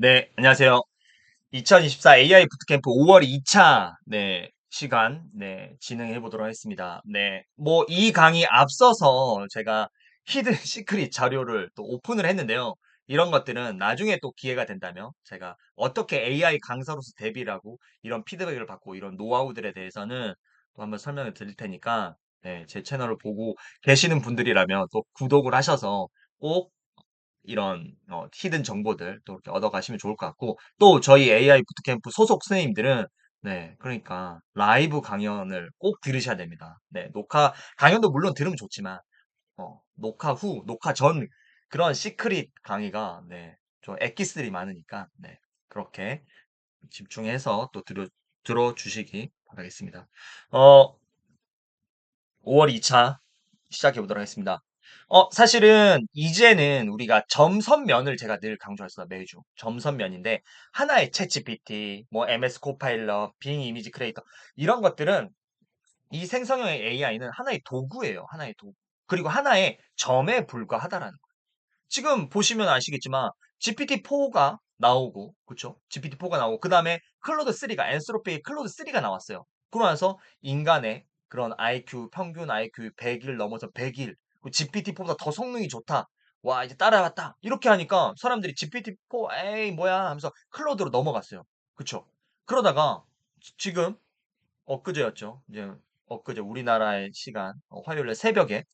네, 안녕하세요. 2024 AI 부트캠프 5월 2차, 시간, 진행해 보도록 하겠습니다. 이 강의 앞서서 제가 히든 시크릿 자료를 또 오픈을 했는데요. 이런 것들은 나중에 또 기회가 된다면 제가 어떻게 AI 강사로서 데뷔를 하고 이런 피드백을 받고 이런 노하우들에 대해서는 또 한번 설명을 드릴 테니까, 제 채널을 보고 계시는 분들이라면 또 구독을 하셔서 꼭 이런 히든 정보들 또 이렇게 얻어가시면 좋을 것 같고 또 저희 AI 부트캠프 소속 선생님들은 그러니까 라이브 강연을 꼭 들으셔야 됩니다. 녹화 강연도 물론 들으면 좋지만 녹화 후, 녹화 전 그런 시크릿 강의가 좀 엑기스들이 많으니까 그렇게 집중해서 또 들어주시기 바라겠습니다. 어, 5월 2차 시작해 보도록 하겠습니다. 사실은 이제는 우리가 점선면을 제가 늘 강조했어요, 매주. 점선면인데, 하나의 챗GPT, 뭐 MS 코파일럿, 빙 이미지 크리에이터, 이런 것들은 이 생성형의 AI는 하나의 도구예요, 하나의 도구. 그리고 하나의 점에 불과하다라는 거예요. 지금 보시면 아시겠지만, GPT-4가 나오고, 그쵸? GPT-4가 나오고, 그 다음에 클로드3가, 엔스로피의 클로드3가 나왔어요. 그러고 나서 인간의 그런 IQ, 평균 IQ 100일 넘어서 100일, GPT-4보다 더 성능이 좋다. 와, 이제 따라갔다. 이렇게 하니까 사람들이 GPT-4, 에이, 뭐야 하면서 클로드로 넘어갔어요. 그쵸? 그러다가 지금 엊그제였죠. 이제 엊그제 우리나라의 시간, 화요일 새벽에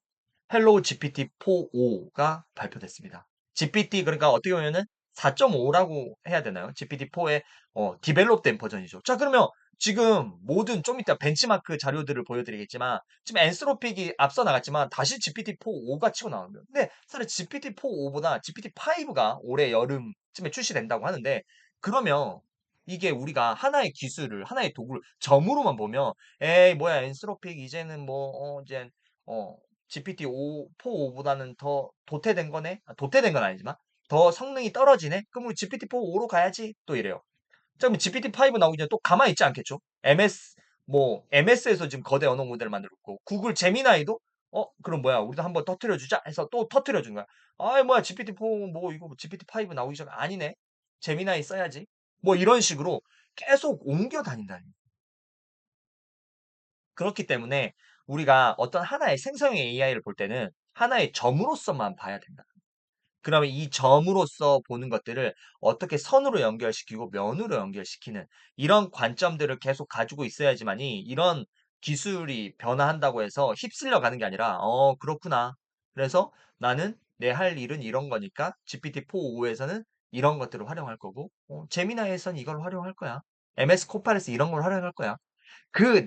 헬로우 GPT-4.5가 발표됐습니다. GPT 그러니까 어떻게 보면은 4.5라고 해야 되나요? GPT-4의 디벨롭된 버전이죠. 자, 그러면 지금 모든 좀 이따 벤치마크 자료들을 보여드리겠지만 지금 엔스로픽이 앞서 나갔지만 다시 GPT-4.5가 치고 나오는 거예요. 근데 사실 GPT-4.5보다 GPT-5가 올해 여름쯤에 출시된다고 하는데 그러면 이게 우리가 하나의 기술을 하나의 도구를 점으로만 보면 에이 뭐야 엔스로픽 이제는 이제 GPT-5, 4.5보다는 더 도태된 거네? 도태된 건 아니지만 더 성능이 떨어지네? 그럼 우리 GPT-4.5로 가야지? 또 이래요. 자, 그럼 GPT-5 나오기 전에 또 가만히 있지 않겠죠? MS에서 지금 거대 언어 모델을 만들었고, 구글 제미나이도, 그럼 뭐야, 우리도 한번 터트려주자? 해서 또 터트려준 거야. 아이, 뭐야, GPT-4, 이거 GPT-5 나오기 전에 아니네? 제미나이 써야지. 뭐 이런 식으로 계속 옮겨 다닌다는 그렇기 때문에 우리가 어떤 하나의 생성형 AI를 볼 때는 하나의 점으로서만 봐야 된다. 그러면 이 점으로서 보는 것들을 어떻게 선으로 연결시키고 면으로 연결시키는 이런 관점들을 계속 가지고 있어야지만이 이런 기술이 변화한다고 해서 휩쓸려 가는 게 아니라 그렇구나. 그래서 나는 내 할 일은 이런 거니까 GPT-4.5에서는 이런 것들을 활용할 거고 제미나이에서는 이걸 활용할 거야. MS 코파레스 이런 걸 활용할 거야.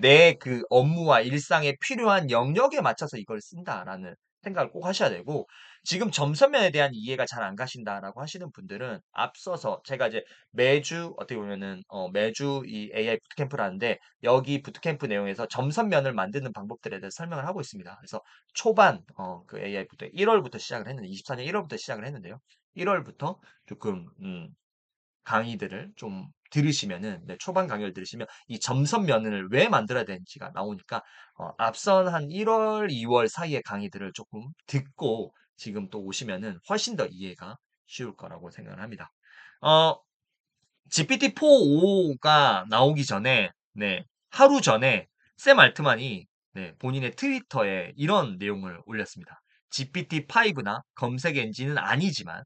내 그 업무와 일상에 필요한 영역에 맞춰서 이걸 쓴다라는 생각을 꼭 하셔야 되고, 지금 점선면에 대한 이해가 잘 안 가신다라고 하시는 분들은 앞서서 제가 이제 매주 어떻게 보면은 매주 이 AI 부트캠프를 하는데 여기 부트캠프 내용에서 점선면을 만드는 방법들에 대해서 설명을 하고 있습니다. 그래서 초반 그 AI 부터 1월부터 시작을 했는데 24년 1월부터 시작을 했는데요. 1월부터 조금 강의들을 좀 들으시면은 초반 강의를 들으시면 이 점선면을 왜 만들어야 되는지가 나오니까 앞선 한 1월, 2월 사이의 강의들을 조금 듣고 지금 또 오시면은 훨씬 더 이해가 쉬울 거라고 생각을 합니다. 어, GPT-4.5가 나오기 전에 하루 전에 샘 알트만이 본인의 트위터에 이런 내용을 올렸습니다. GPT-5나 검색 엔진은 아니지만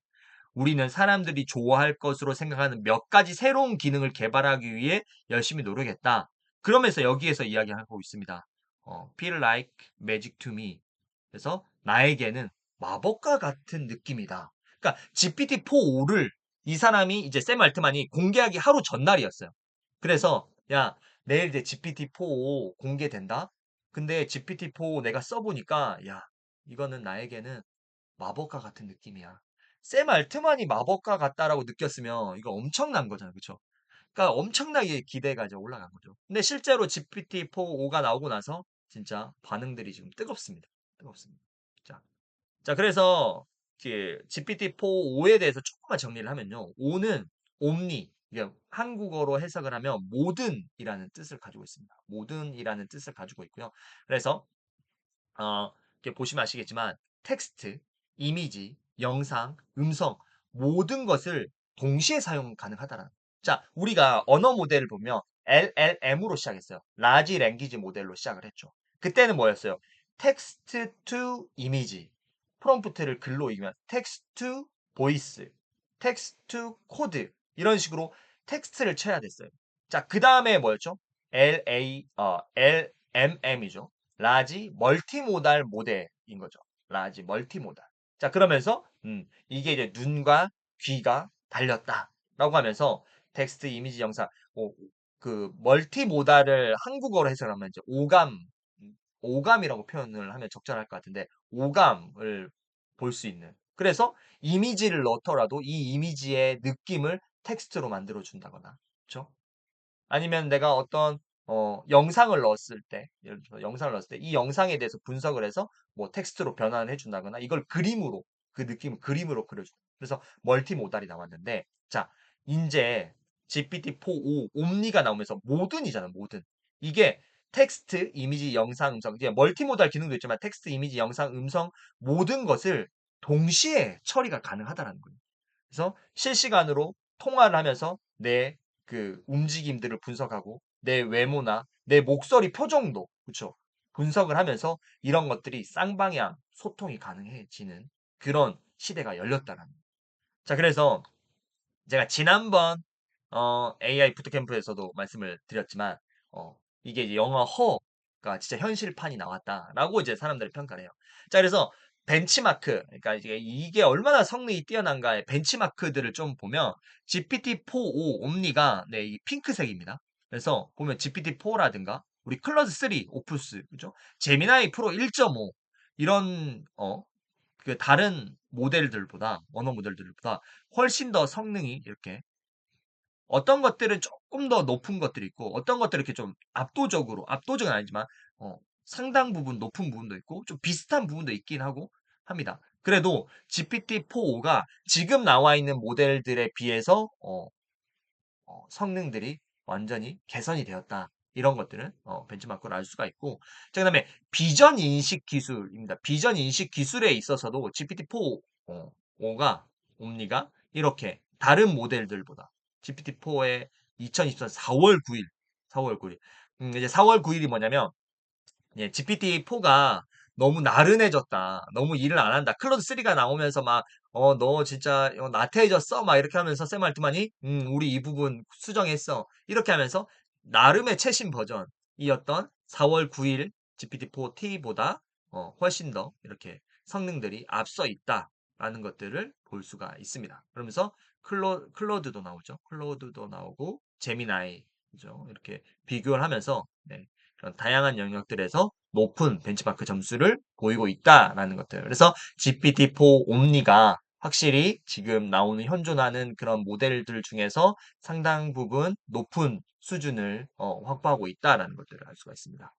우리는 사람들이 좋아할 것으로 생각하는 몇 가지 새로운 기능을 개발하기 위해 열심히 노력했다. 그러면서 여기에서 이야기하고 있습니다. Feel like magic to me. 그래서 나에게는 마법과 같은 느낌이다. 그러니까 GPT-4.5를 이 사람이 이제 샘 알트만이 공개하기 하루 전날이었어요. 그래서 야 내일 이제 GPT-4.5 공개된다. 근데 GPT-4 내가 써보니까 야 이거는 나에게는 마법과 같은 느낌이야. 샘 알트만이 마법과 같다라고 느꼈으면 이거 엄청난 거잖아요. 그쵸? 그러니까 엄청나게 기대가 이제 올라간 거죠. 근데 실제로 GPT-4.5가 나오고 나서 진짜 반응들이 지금 뜨겁습니다. 뜨겁습니다. 자, 그래서 GPT-4.5에 대해서 조금만 정리를 하면요. 5는 옴니, 이게 한국어로 해석을 하면 모든이라는 뜻을 가지고 있습니다. 모든이라는 뜻을 가지고 있고요. 그래서 이렇게 보시면 아시겠지만 텍스트, 이미지, 영상, 음성 모든 것을 동시에 사용 가능하다라는. 자, 우리가 언어 모델을 보면 LLM으로 시작했어요. 라지 랭귀지 모델로 시작을 했죠. 그때는 뭐였어요? 텍스트 투 이미지. 프롬프트를 글로 읽으면 텍스트 투 보이스, 텍스트 투 코드 이런 식으로 텍스트를 쳐야 됐어요. 자, 그 다음에 뭐였죠? LMM이죠. 라지 멀티모달 모델인 거죠. 라지 멀티모달. 자, 그러면서 이게 이제 눈과 귀가 달렸다라고 하면서 텍스트, 이미지, 영상, 그 멀티모달을 한국어로 해석하면 이제 오감이라고 표현을 하면 적절할 것 같은데 오감을 볼 수 있는. 그래서 이미지를 넣더라도 이 이미지의 느낌을 텍스트로 만들어 준다거나, 그렇죠? 아니면 내가 어떤 영상을 넣었을 때, 예를 들어서 영상을 넣었을 때 이 영상에 대해서 분석을 해서 뭐 텍스트로 변환해 준다거나 이걸 그림으로 그 느낌을 그림으로 그려줘. 그래서 멀티모달이 나왔는데 자, 이제 GPT-4o 옴니가 나오면서 모든이잖아, 모든. 이게 텍스트, 이미지, 영상, 음성, 이제 멀티모달 기능도 있지만 텍스트, 이미지, 영상, 음성 모든 것을 동시에 처리가 가능하다라는 거예요. 그래서 실시간으로 통화를 하면서 내 그 움직임들을 분석하고 내 외모나 내 목소리 표정도 그쵸 분석을 하면서 이런 것들이 쌍방향 소통이 가능해지는 그런 시대가 열렸다라는 거예요. 자, 그래서 제가 지난번 AI 부트캠프에서도 말씀을 드렸지만 이게 이제 영화 허가 진짜 현실판이 나왔다라고 이제 사람들이 평가를 해요. 자, 그래서 벤치마크, 그러니까 이게 얼마나 성능이 뛰어난가의 벤치마크들을 좀 보면 GPT-4o 옴니가 네, 이 핑크색입니다. 그래서 보면 GPT-4라든가 우리 클로드 3 오프스, 그죠? 제미나이 프로 1.5 이런 그 다른 모델들보다 언어 모델들보다 훨씬 더 성능이 이렇게 어떤 것들은 조금 더 높은 것들이 있고 어떤 것들은 이렇게 좀 압도적은 아니지만 상당 부분 높은 부분도 있고 좀 비슷한 부분도 있긴 하고 합니다. 그래도 GPT-4o가 지금 나와 있는 모델들에 비해서 성능들이 완전히 개선이 되었다. 이런 것들은 벤치마크로 알 수가 있고 자, 그다음에 비전 인식 기술입니다. 비전 인식 기술에 있어서도 GPT-4오가 옴니가 이렇게 다른 모델들보다 GPT-4의 2024년 4월 9일 4월 9일 이제 4월 9일이 뭐냐면 예, GPT-4가 너무 나른해졌다. 너무 일을 안 한다. 클로드 3가 나오면서 막, 너 진짜 나태해졌어? 막 이렇게 하면서 샘 알트만이, 우리 이 부분 수정했어. 이렇게 하면서 나름의 최신 버전이었던 4월 9일 GPT-4T보다 훨씬 더 이렇게 성능들이 앞서 있다라는 것들을 볼 수가 있습니다. 그러면서 클로드도 나오죠. 클로드도 나오고, 제미나이, 그죠? 이렇게 비교를 하면서, 네. 그런 다양한 영역들에서 높은 벤치마크 점수를 보이고 있다라는 것들. 그래서 GPT-4 옴니가 확실히 지금 나오는 현존하는 그런 모델들 중에서 상당 부분 높은 수준을 확보하고 있다라는 것들을 알 수가 있습니다.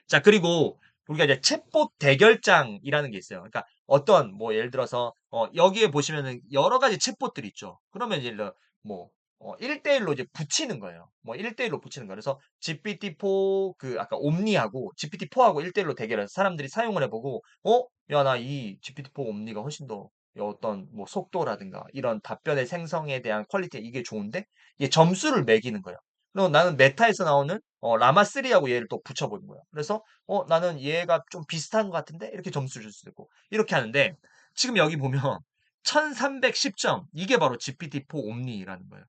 자, 그리고 우리가 이제 챗봇 대결장이라는 게 있어요. 그러니까 어떤 뭐 예를 들어서 여기에 보시면은 여러 가지 챗봇들이 있죠. 그러면 이제 뭐 1대1로 이제 붙이는 거예요. 뭐 1대1로 붙이는 거예요. 그래서 GPT-4 그 아까 옴니하고 GPT-4하고 1대1로 대결해서 사람들이 사용을 해보고 야, 나 이 GPT-4 옴니가 훨씬 더 어떤 뭐 속도라든가 이런 답변의 생성에 대한 퀄리티 이게 좋은데 이게 점수를 매기는 거예요. 그리고 나는 메타에서 나오는 라마3하고 얘를 또 붙여보는 거예요. 그래서 나는 얘가 좀 비슷한 것 같은데 이렇게 점수를 줄 수도 있고 이렇게 하는데 지금 여기 보면 1310점 이게 바로 GPT-4 옴니라는 거예요.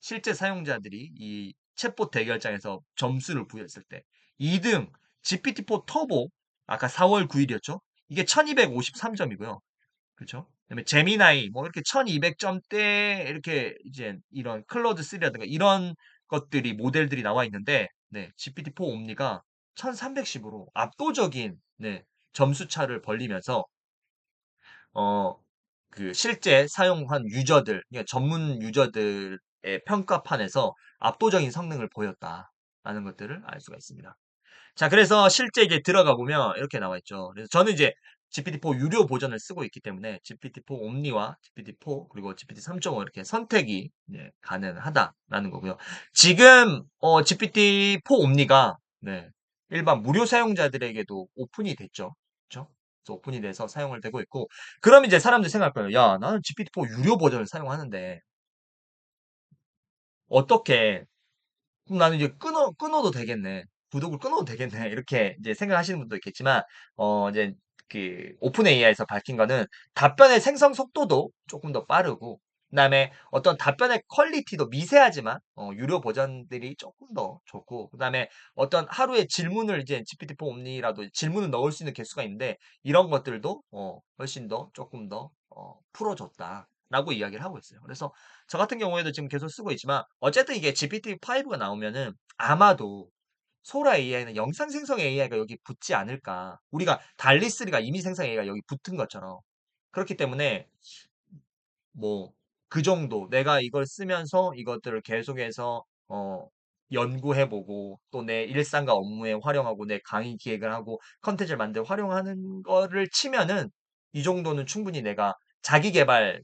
실제 사용자들이 이 챗봇 대결장에서 점수를 부여했을 때 2등 GPT-4 터보 아까 4월 9일이었죠. 이게 1253점이고요. 그렇죠? 그다음에 제미나이 뭐 이렇게 1200점대 이렇게 이제 이런 클로드 3라든가 이런 것들이 모델들이 나와 있는데 네, GPT-4 옴니가 1310으로 압도적인 네, 점수 차를 벌리면서 어, 그 실제 사용한 유저들, 그러니까 전문 유저들의 평가판에서 압도적인 성능을 보였다라는 것들을 알 수가 있습니다. 자, 그래서 실제 이제 들어가 보면 이렇게 나와 있죠. 그래서 저는 이제 GPT-4 유료 버전을 쓰고 있기 때문에 GPT-4 옴니와 GPT-4 그리고 GPT 3.5 이렇게 선택이 가능하다라는 거고요. 지금 GPT-4 옴니가 네, 일반 무료 사용자들에게도 오픈이 됐죠. 그렇죠? 그래서 오픈이 돼서 사용을 되고 있고 그럼 이제 사람들이 생각할 거예요. 야, 나는 GPT-4 유료 버전을 사용하는데 어떻게 그럼 나는 이제 끊어도 되겠네. 구독을 끊어도 되겠네. 이렇게 이제 생각하시는 분도 있겠지만, 이제 그 오픈 AI에서 밝힌 거는 답변의 생성 속도도 조금 더 빠르고, 그다음에 어떤 답변의 퀄리티도 미세하지만, 유료 버전들이 조금 더 좋고, 그다음에 어떤 하루에 질문을 이제 GPT-4 옴니라도 질문을 넣을 수 있는 개수가 있는데, 이런 것들도, 훨씬 더 조금 더, 풀어줬다라고 이야기를 하고 있어요. 그래서 저 같은 경우에도 지금 계속 쓰고 있지만 어쨌든 이게 GPT-5가 나오면은 아마도 소라 AI는 영상 생성 AI가 여기 붙지 않을까. 우리가 달리3가 이미 생성 AI가 여기 붙은 것처럼. 그렇기 때문에 뭐 그 정도 내가 이걸 쓰면서 이것들을 계속해서 연구해 보고 또 내 일상과 업무에 활용하고 내 강의 기획을 하고 컨텐츠를 만들어 활용하는 거를 치면은 이 정도는 충분히 내가 자기 개발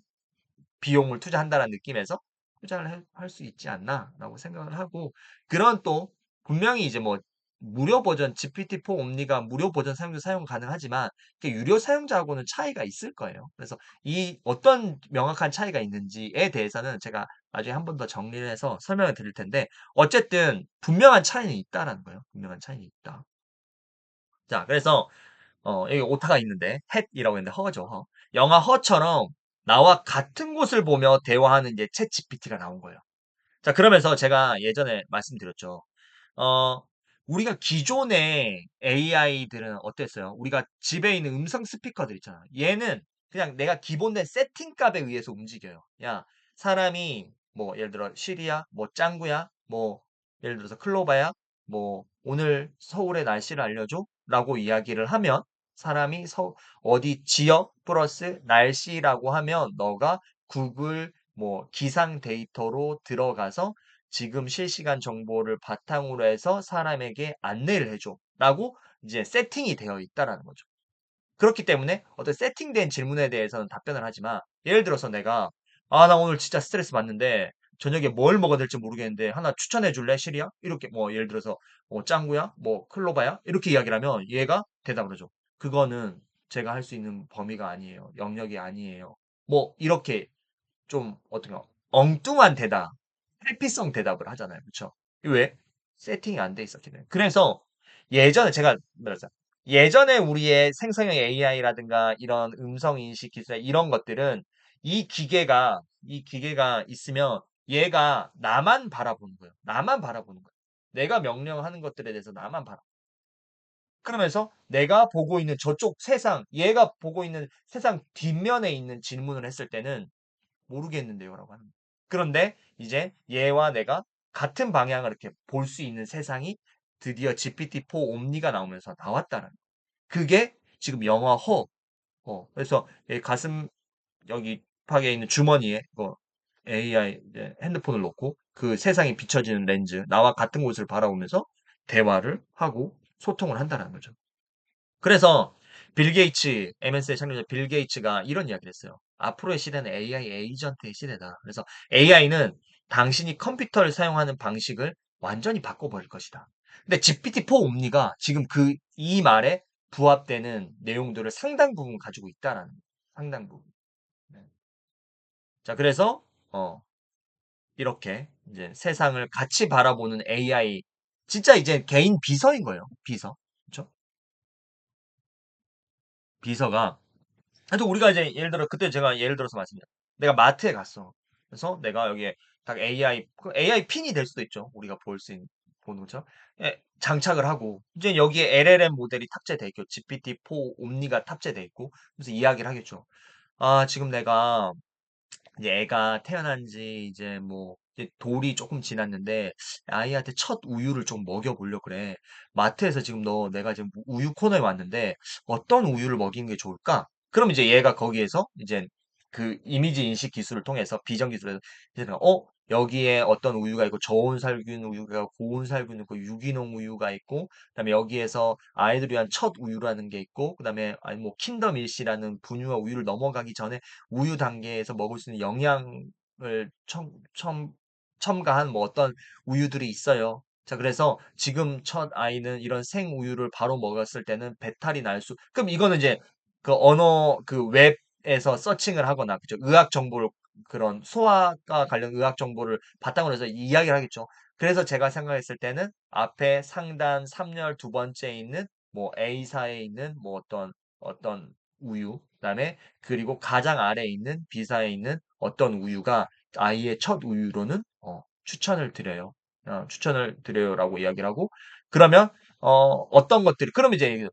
비용을 투자한다라는 느낌에서 투자를 할 수 있지 않나라고 생각을 하고 그런 또 분명히 이제 뭐 무료 버전 GPT-4 옴니가 무료 버전 사용자 사용 가능하지만 유료 사용자하고는 차이가 있을 거예요. 그래서 이 어떤 명확한 차이가 있는지에 대해서는 제가 나중에 한 번 더 정리를 해서 설명을 드릴 텐데 어쨌든 분명한 차이는 있다라는 거예요. 분명한 차이는 있다. 자, 그래서 여기 오타가 있는데 햇이라고 했는데 허죠, 허. 영화 허처럼 나와 같은 곳을 보며 대화하는 이제 챗 GPT가 나온 거예요. 자, 그러면서 제가 예전에 말씀드렸죠. 어, 우리가 기존의 AI들은 어땠어요? 우리가 집에 있는 음성 스피커들 있잖아. 얘는 그냥 내가 기본된 세팅 값에 의해서 움직여요. 야, 사람이 뭐 예를 들어 시리야, 뭐 짱구야, 뭐 예를 들어서 클로바야, 뭐 오늘 서울의 날씨를 알려줘? 라고 이야기를 하면 사람이 어디 지역 플러스 날씨라고 하면 너가 구글 뭐 기상 데이터로 들어가서 지금 실시간 정보를 바탕으로 해서 사람에게 안내를 해줘. 라고 이제 세팅이 되어 있다라는 거죠. 그렇기 때문에 어떤 세팅된 질문에 대해서는 답변을 하지만 예를 들어서 내가 나 오늘 진짜 스트레스 받는데 저녁에 뭘 먹어야 될지 모르겠는데 하나 추천해 줄래? 시리야? 이렇게 뭐 예를 들어서 짱구야? 뭐 클로바야? 이렇게 이야기를 하면 얘가 대답을 하죠. 그거는 제가 할 수 있는 범위가 아니에요. 영역이 아니에요. 뭐 이렇게 좀 어떻게 엉뚱한 대답, 회피성 대답을 하잖아요. 그쵸? 왜? 세팅이 안 돼 있었기 때문에. 그래서 예전에 제가 말했잖아. 예전에 우리의 생성형 AI라든가 이런 음성 인식 기술 이런 것들은 이 기계가 있으면 얘가 나만 바라보는 거예요. 나만 바라보는 거예요. 내가 명령하는 것들에 대해서 나만 바라. 그러면서 내가 보고 있는 저쪽 세상, 얘가 보고 있는 세상 뒷면에 있는 질문을 했을 때는 모르겠는데요라고 하는 거예요. 그런데 이제 얘와 내가 같은 방향을 이렇게 볼 수 있는 세상이 드디어 GPT-4 옴니가 나오면서 나왔다는 거예요. 그게 지금 영화 허. 그래서 가슴 여기 팍에 있는 주머니에 AI 이제 핸드폰을 놓고 그 세상이 비춰지는 렌즈, 나와 같은 곳을 바라보면서 대화를 하고 소통을 한다는 거죠. 그래서 빌 게이츠, MS의 창립자 빌 게이츠가 이런 이야기를 했어요. 앞으로의 시대는 AI 에이전트의 시대다. 그래서 AI는 당신이 컴퓨터를 사용하는 방식을 완전히 바꿔버릴 것이다. 근데 GPT-4 옴니가 지금 이 말에 부합되는 내용들을 상당 부분 가지고 있다라는 거예요. 상당 부분. 네. 자, 그래서 이렇게 이제 세상을 같이 바라보는 AI 진짜 이제 개인 비서인 거예요. 비서. 그렇죠? 비서가 하여튼 우리가 이제 예를 들어 그때 제가 예를 들어서 말씀드려. 내가 마트에 갔어. 그래서 내가 여기에 딱 AI 핀이 될 수도 있죠. 우리가 보는 것처럼. 예, 장착을 하고 이제 여기에 LLM 모델이 탑재돼 있고 GPT-4 옴니가 탑재돼 있고 그래서 이야기를 하겠죠. 지금 내가 이제 애가 태어난 지 이제 뭐 이제 돌이 조금 지났는데 아이한테 첫 우유를 좀 먹여보려고 그래. 마트에서 지금 내가 지금 우유 코너에 왔는데 어떤 우유를 먹이는 게 좋을까? 그럼 이제 얘가 거기에서 이제 그 이미지 인식 기술을 통해서 비전 기술에서 이제 여기에 어떤 우유가 있고 저온 살균 우유가 있고 고온 살균 있고 유기농 우유가 있고 그다음에 여기에서 아이들을 위한 첫 우유라는 게 있고 그다음에 아니 뭐 킨더 밀시라는 분유와 우유를 넘어가기 전에 우유 단계에서 먹을 수 있는 영양을 첨가한 뭐 어떤 우유들이 있어요. 자, 그래서 지금 첫 아이는 이런 생우유를 바로 먹었을 때는 배탈이 그럼 이거는 이제 그 언어 그 웹에서 서칭을 하거나 그죠? 의학 정보를 그런 소아과 관련 의학 정보를 바탕으로 해서 이야기를 하겠죠. 그래서 제가 생각했을 때는 앞에 상단 3열 두 번째에 있는 뭐 A사에 있는 뭐 어떤 우유, 그다음에 그리고 가장 아래에 있는 B사에 있는 어떤 우유가 아이의 첫 우유로는 추천을 드려요. 추천을 드려요라고 이야기를 하고 그러면 어떤 것들이 그럼 이제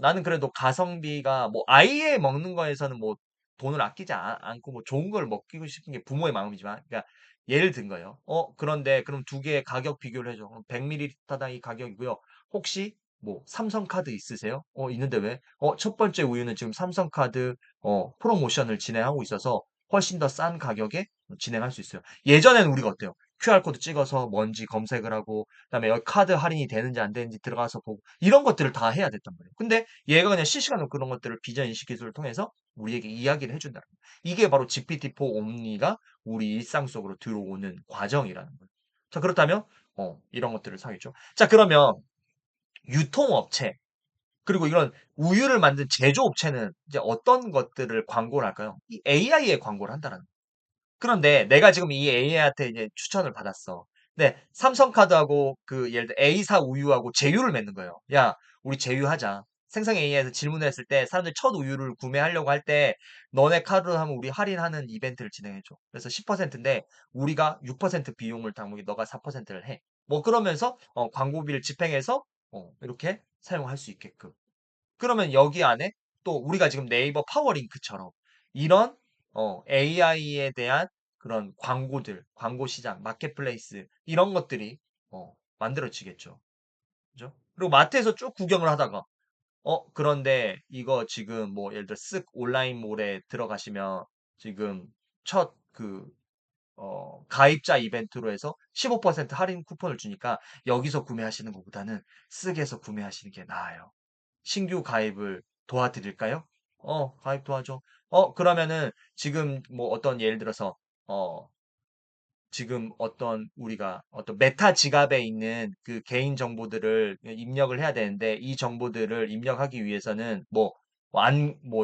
나는 그래도 가성비가 뭐 아이의 먹는 거에서는 뭐 돈을 아끼지 않고 뭐 좋은 걸 먹이고 싶은 게 부모의 마음이지만 그러니까 예를 든 거예요. 그런데 그럼 두 개의 가격 비교를 해줘. 100ml당 이 가격이고요. 혹시 뭐 삼성카드 있으세요? 있는데 왜? 첫 번째 우유는 지금 삼성카드 프로모션을 진행하고 있어서 훨씬 더 싼 가격에 진행할 수 있어요. 예전에는 우리가 어때요? QR코드 찍어서 뭔지 검색을 하고 그다음에 여기 카드 할인이 되는지 안 되는지 들어가서 보고 이런 것들을 다 해야 됐단 말이에요. 근데 얘가 그냥 실시간으로 그런 것들을 비전 인식 기술을 통해서 우리에게 이야기를 해준다는 거예요. 이게 바로 GPT-4 옴니가 우리 일상 속으로 들어오는 과정이라는 거예요. 자, 그렇다면 이런 것들을 사겠죠. 자, 그러면 유통업체 그리고 이런 우유를 만든 제조업체는 이제 어떤 것들을 광고를 할까요? 이 AI에 광고를 한다는 거예요. 그런데 내가 지금 이 A한테 이제 추천을 받았어. 근데 삼성카드하고 그 예를 들어 A사 우유하고 제휴를 맺는 거예요. 야, 우리 제휴하자. 생성 AI에서 질문을 했을 때 사람들이 첫 우유를 구매하려고 할 때 너네 카드로 하면 우리 할인하는 이벤트를 진행해줘. 그래서 10%인데 우리가 6% 비용을 당하면 너가 4%를 해. 뭐 그러면서 광고비를 집행해서 이렇게 사용할 수 있게끔. 그러면 여기 안에 또 우리가 지금 네이버 파워링크처럼 이런 AI에 대한 그런 광고들, 광고 시장, 마켓플레이스 이런 것들이 만들어지겠죠. 그죠? 그리고 마트에서 쭉 구경을 하다가 그런데 이거 지금 뭐 예를 들어 쓱 온라인몰에 들어가시면 지금 첫 가입자 이벤트로 해서 15% 할인 쿠폰을 주니까 여기서 구매하시는 것보다는 쓱에서 구매하시는 게 나아요. 신규 가입을 도와드릴까요? 가입 도와줘. 그러면은 지금 뭐 어떤 예를 들어서 어, 지금 어떤 우리가 어떤 메타 지갑에 있는 그 개인 정보들을 입력을 해야 되는데 이 정보들을 입력하기 위해서는 뭐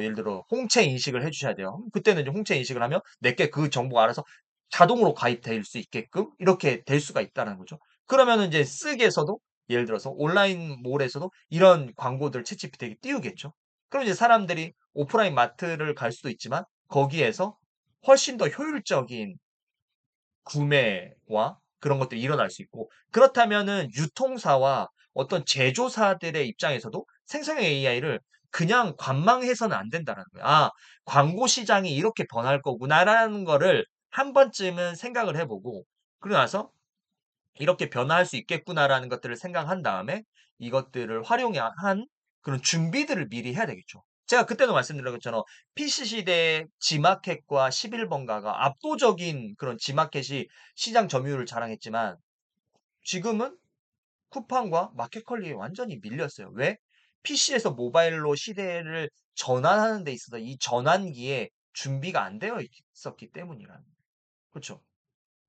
예를 들어 홍채 인식을 해주셔야 돼요. 그때는 이제 홍채 인식을 하면 내게 그 정보가 알아서 자동으로 가입될 수 있게끔 이렇게 될 수가 있다는 거죠. 그러면은 이제 쓱에서도 예를 들어서 온라인 몰에서도 이런 광고들 챗GPT에게 띄우겠죠. 그럼 이제 사람들이 오프라인 마트를 갈 수도 있지만 거기에서 훨씬 더 효율적인 구매와 그런 것들이 일어날 수 있고 그렇다면은 유통사와 어떤 제조사들의 입장에서도 생성형 AI를 그냥 관망해서는 안 된다는 거예요. 광고 시장이 이렇게 변할 거구나라는 거를 한 번쯤은 생각을 해보고 그러고 나서 이렇게 변화할 수 있겠구나라는 것들을 생각한 다음에 이것들을 활용한 그런 준비들을 미리 해야 되겠죠. 제가 그때도 말씀드린 것처럼 PC 시대의 G마켓과 11번가가 압도적인 그런 G마켓이 시장 점유율을 자랑했지만 지금은 쿠팡과 마켓컬리에 완전히 밀렸어요. 왜? PC에서 모바일로 시대를 전환하는 데 있어서 이 전환기에 준비가 안 되어 있었기 때문이라는 거예요. 그렇죠?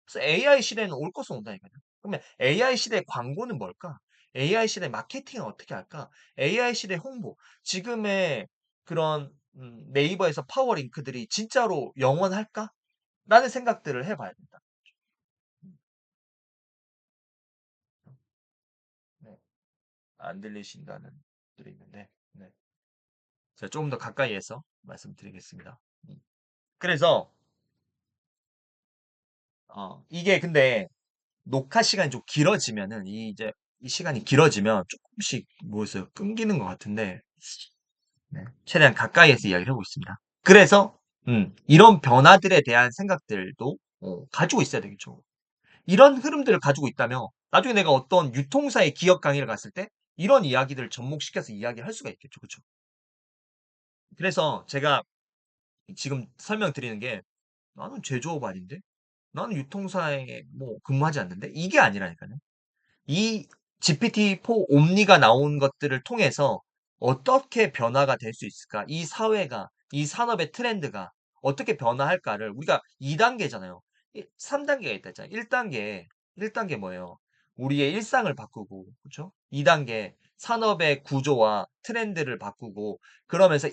그래서 AI 시대는 올 것은 온다니까요. 그러면 AI 시대 광고는 뭘까? AI 시대 마케팅은 어떻게 할까? AI 시대 홍보. 지금의 그런 네이버에서 파워링크들이 진짜로 영원할까? 라는 생각들을 해봐야 된다. 네. 안 들리신다는 분들이 있는데, 네. 제가 조금 더 가까이에서 말씀드리겠습니다. 그래서, 이게 근데 녹화 시간이 좀 길어지면은, 이 시간이 길어지면 조금씩 뭐였어요? 끊기는 것 같은데, 네. 최대한 가까이에서 이야기를 하고 있습니다. 그래서 이런 변화들에 대한 생각들도 가지고 있어야 되겠죠. 이런 흐름들을 가지고 있다면 나중에 내가 어떤 유통사의 기업 강의를 갔을 때 이런 이야기들을 접목시켜서 이야기할 수가 있겠죠. 그렇죠? 그래서 제가 지금 설명드리는 게 나는 제조업 아닌데? 나는 유통사에 뭐 근무하지 않는데? 이게 아니라니까요. 이 GPT-4 옴니가 나온 것들을 통해서 어떻게 변화가 될 수 있을까? 이 사회가, 이 산업의 트렌드가 어떻게 변화할까를 우리가 2단계잖아요. 3단계가 있다 했잖아요. 1단계 뭐예요? 우리의 일상을 바꾸고, 그렇죠? 2단계 산업의 구조와 트렌드를 바꾸고, 그러면서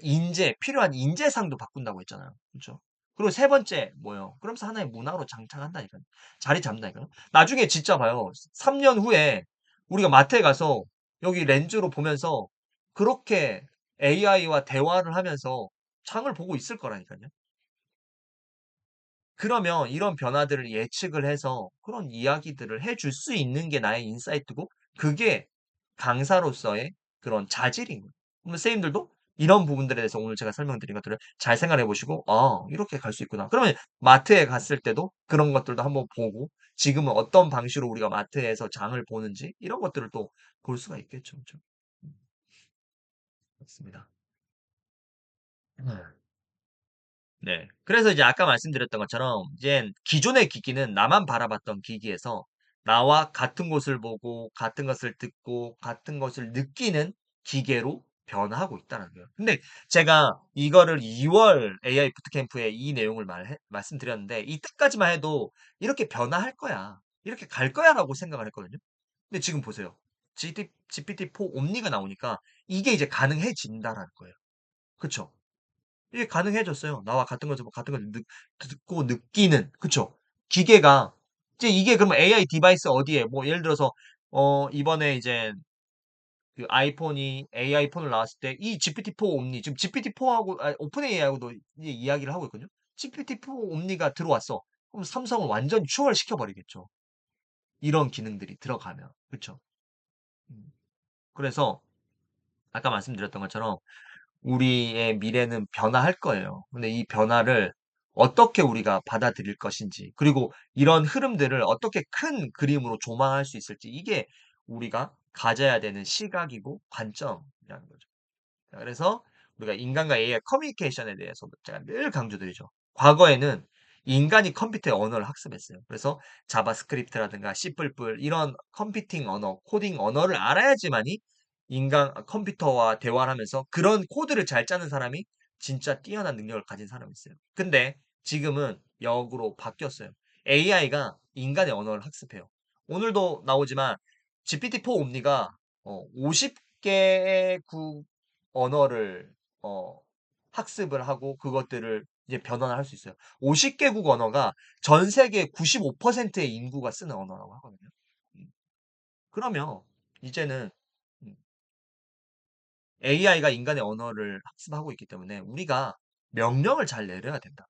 필요한 인재상도 바꾼다고 했잖아요. 그렇죠? 그리고 세 번째 뭐예요? 그러면서 하나의 문화로 장착한다니까요. 자리 잡는다니까요. 나중에 진짜 봐요. 3년 후에 우리가 마트에 가서 여기 렌즈로 보면서 그렇게 AI와 대화를 하면서 장을 보고 있을 거라니까요. 그러면 이런 변화들을 예측을 해서 그런 이야기들을 해줄 수 있는 게 나의 인사이트고 그게 강사로서의 그런 자질인 거예요. 그럼 선생님들도 이런 부분들에 대해서 오늘 제가 설명드린 것들을 잘 생각해 보시고 '아 이렇게 갈 수 있구나.' 그러면 마트에 갔을 때도 그런 것들도 한번 보고 지금은 어떤 방식으로 우리가 마트에서 장을 보는지 이런 것들을 또 볼 수가 있겠죠. 그죠? 음 맞습니다. 네. 네. 그래서 이제 아까 말씀드렸던 것처럼 이젠 기존의 기기는 나만 바라봤던 기기에서 나와 같은 곳을 보고 같은 것을 듣고 같은 것을 느끼는 기계로 변화하고 있다는 거예요. 근데 제가 이거를 2월 AI 부트캠프에 이 내용을 말씀드렸는데 이때까지만 해도 '이렇게 변화할 거야. 이렇게 갈 거야.'라고 생각을 했거든요. 근데 지금 보세요. GPT-4 옴니가 나오니까 이게 이제 가능해진다라는 거예요. 그쵸? 이게 가능해졌어요. 나와 같은 것을 같은 걸 듣고 느끼는 그쵸. 기계가 이제 이게 그러면 AI 디바이스 어디에 뭐 예를 들어서 이번에 이제 그 아이폰이 AI 폰을 나왔을 때 이 GPT-4 옴니 지금 GPT-4하고 오픈 AI하고도 이제 이야기를 하고 있거든요. GPT-4 옴니가 들어왔어. 그럼 삼성을 완전히 추월시켜 버리겠죠. 이런 기능들이 들어가면. 그쵸. 음. 그래서 아까 말씀드렸던 것처럼 우리의 미래는 변화할 거예요. 근데 이 변화를 어떻게 우리가 받아들일 것인지, 그리고 이런 흐름들을 어떻게 큰 그림으로 조망할 수 있을지, 이게 우리가 가져야 되는 시각이고 관점이라는 거죠. 자, 그래서 우리가 인간과 AI 커뮤니케이션에 대해서 제가 늘 강조드리죠. 과거에는 인간이 컴퓨터의 언어를 학습했어요. 그래서 자바스크립트라든가 C++ 이런 컴퓨팅 언어, 코딩 언어를 알아야지만이 컴퓨터와 대화를 하면서 그런 코드를 잘 짜는 사람이 진짜 뛰어난 능력을 가진 사람이었어요. 근데 지금은 역으로 바뀌었어요. AI가 인간의 언어를 학습해요. 오늘도 나오지만 GPT-4 옴니가 50개의 언어를 어 학습을 하고 그것들을 이제 변환을 할 수 있어요. 50개국 언어가 전 세계 95%의 인구가 쓰는 언어라고 하거든요. 음. 그러면 이제는 AI가 인간의 언어를 학습하고 있기 때문에 우리가 명령을 잘 내려야 된다.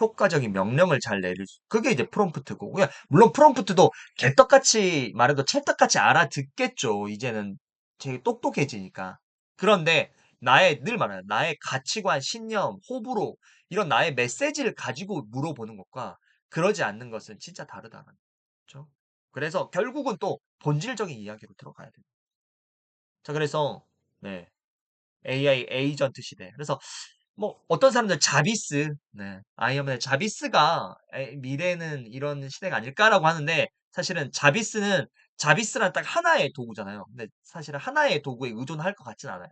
효과적인 명령을 잘 내릴 수 그게 이제 프롬프트고 그냥 물론 프롬프트도 개떡같이 말해도 찰떡같이 알아듣겠죠. 이제는 되게 똑똑해지니까. 그런데 나의 늘 말해요. 나의 가치관, 신념, 호불호 이런 나의 메시지를 가지고 물어보는 것과 그러지 않는 것은 진짜 다르다는 거죠. 그래서 결국은 또 본질적인 이야기로 들어가야 돼요. 자 그래서 네. AI 에이전트 시대. 그래서 뭐 어떤 사람들은 자비스, 네. 아이언맨의 자비스가 미래는 이런 시대가 아닐까라고 하는데 사실은 자비스란 딱 하나의 도구잖아요. 근데 사실은 하나의 도구에 의존할 것 같진 않아요.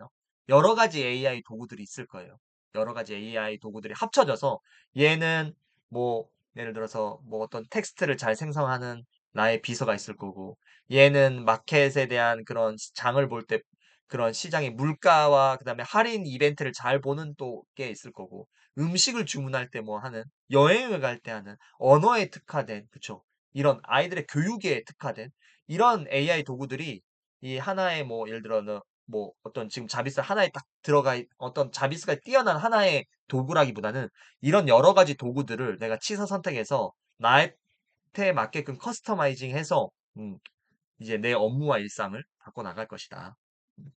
여러 가지 AI 도구들이 있을 거예요. 여러 가지 AI 도구들이 합쳐져서 얘는 뭐 예를 들어서 뭐 어떤 텍스트를 잘 생성하는 나의 비서가 있을 거고 얘는 마켓에 대한 그런 장을 볼 때 그런 시장의 물가와 그다음에 할인 이벤트를 잘 보는 또 게 있을 거고 음식을 주문할 때 뭐 하는 여행을 갈 때 하는 언어에 특화된 그쵸. 이런 아이들의 교육에 특화된 이런 AI 도구들이 이 하나의 뭐 예를 들어 뭐 어떤 지금 자비스 하나에 딱 어떤 자비스가 뛰어난 하나의 도구라기보다는 이런 여러 가지 도구들을 내가 취사 선택해서 나한테 맞게끔 커스터마이징해서 이제 내 업무와 일상을 바꿔 나갈 것이다. 음.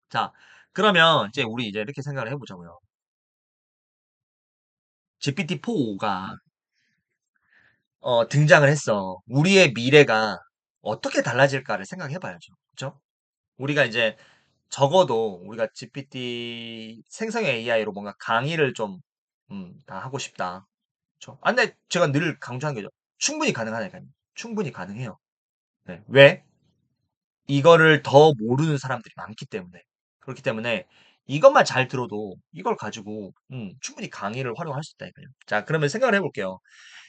자, 그러면 이제 우리 이제 이렇게 생각을 해보자고요. GPT-4가 등장을 했어. 우리의 미래가 어떻게 달라질까를 생각해 봐야죠. 그죠? 우리가 이제 적어도 우리가 GPT 생성형 AI로 뭔가 강의를 좀, 다 하고 싶다. 그쵸? 근데 제가 늘 강조하는 거죠. 충분히 가능하다니까요. 충분히 가능해요. 네. 왜? 이거를 더 모르는 사람들이 많기 때문에. 그렇기 때문에 이것만 잘 들어도 이걸 가지고 충분히 강의를 활용할 수 있다니까요. 자 그러면 생각을 해 볼게요.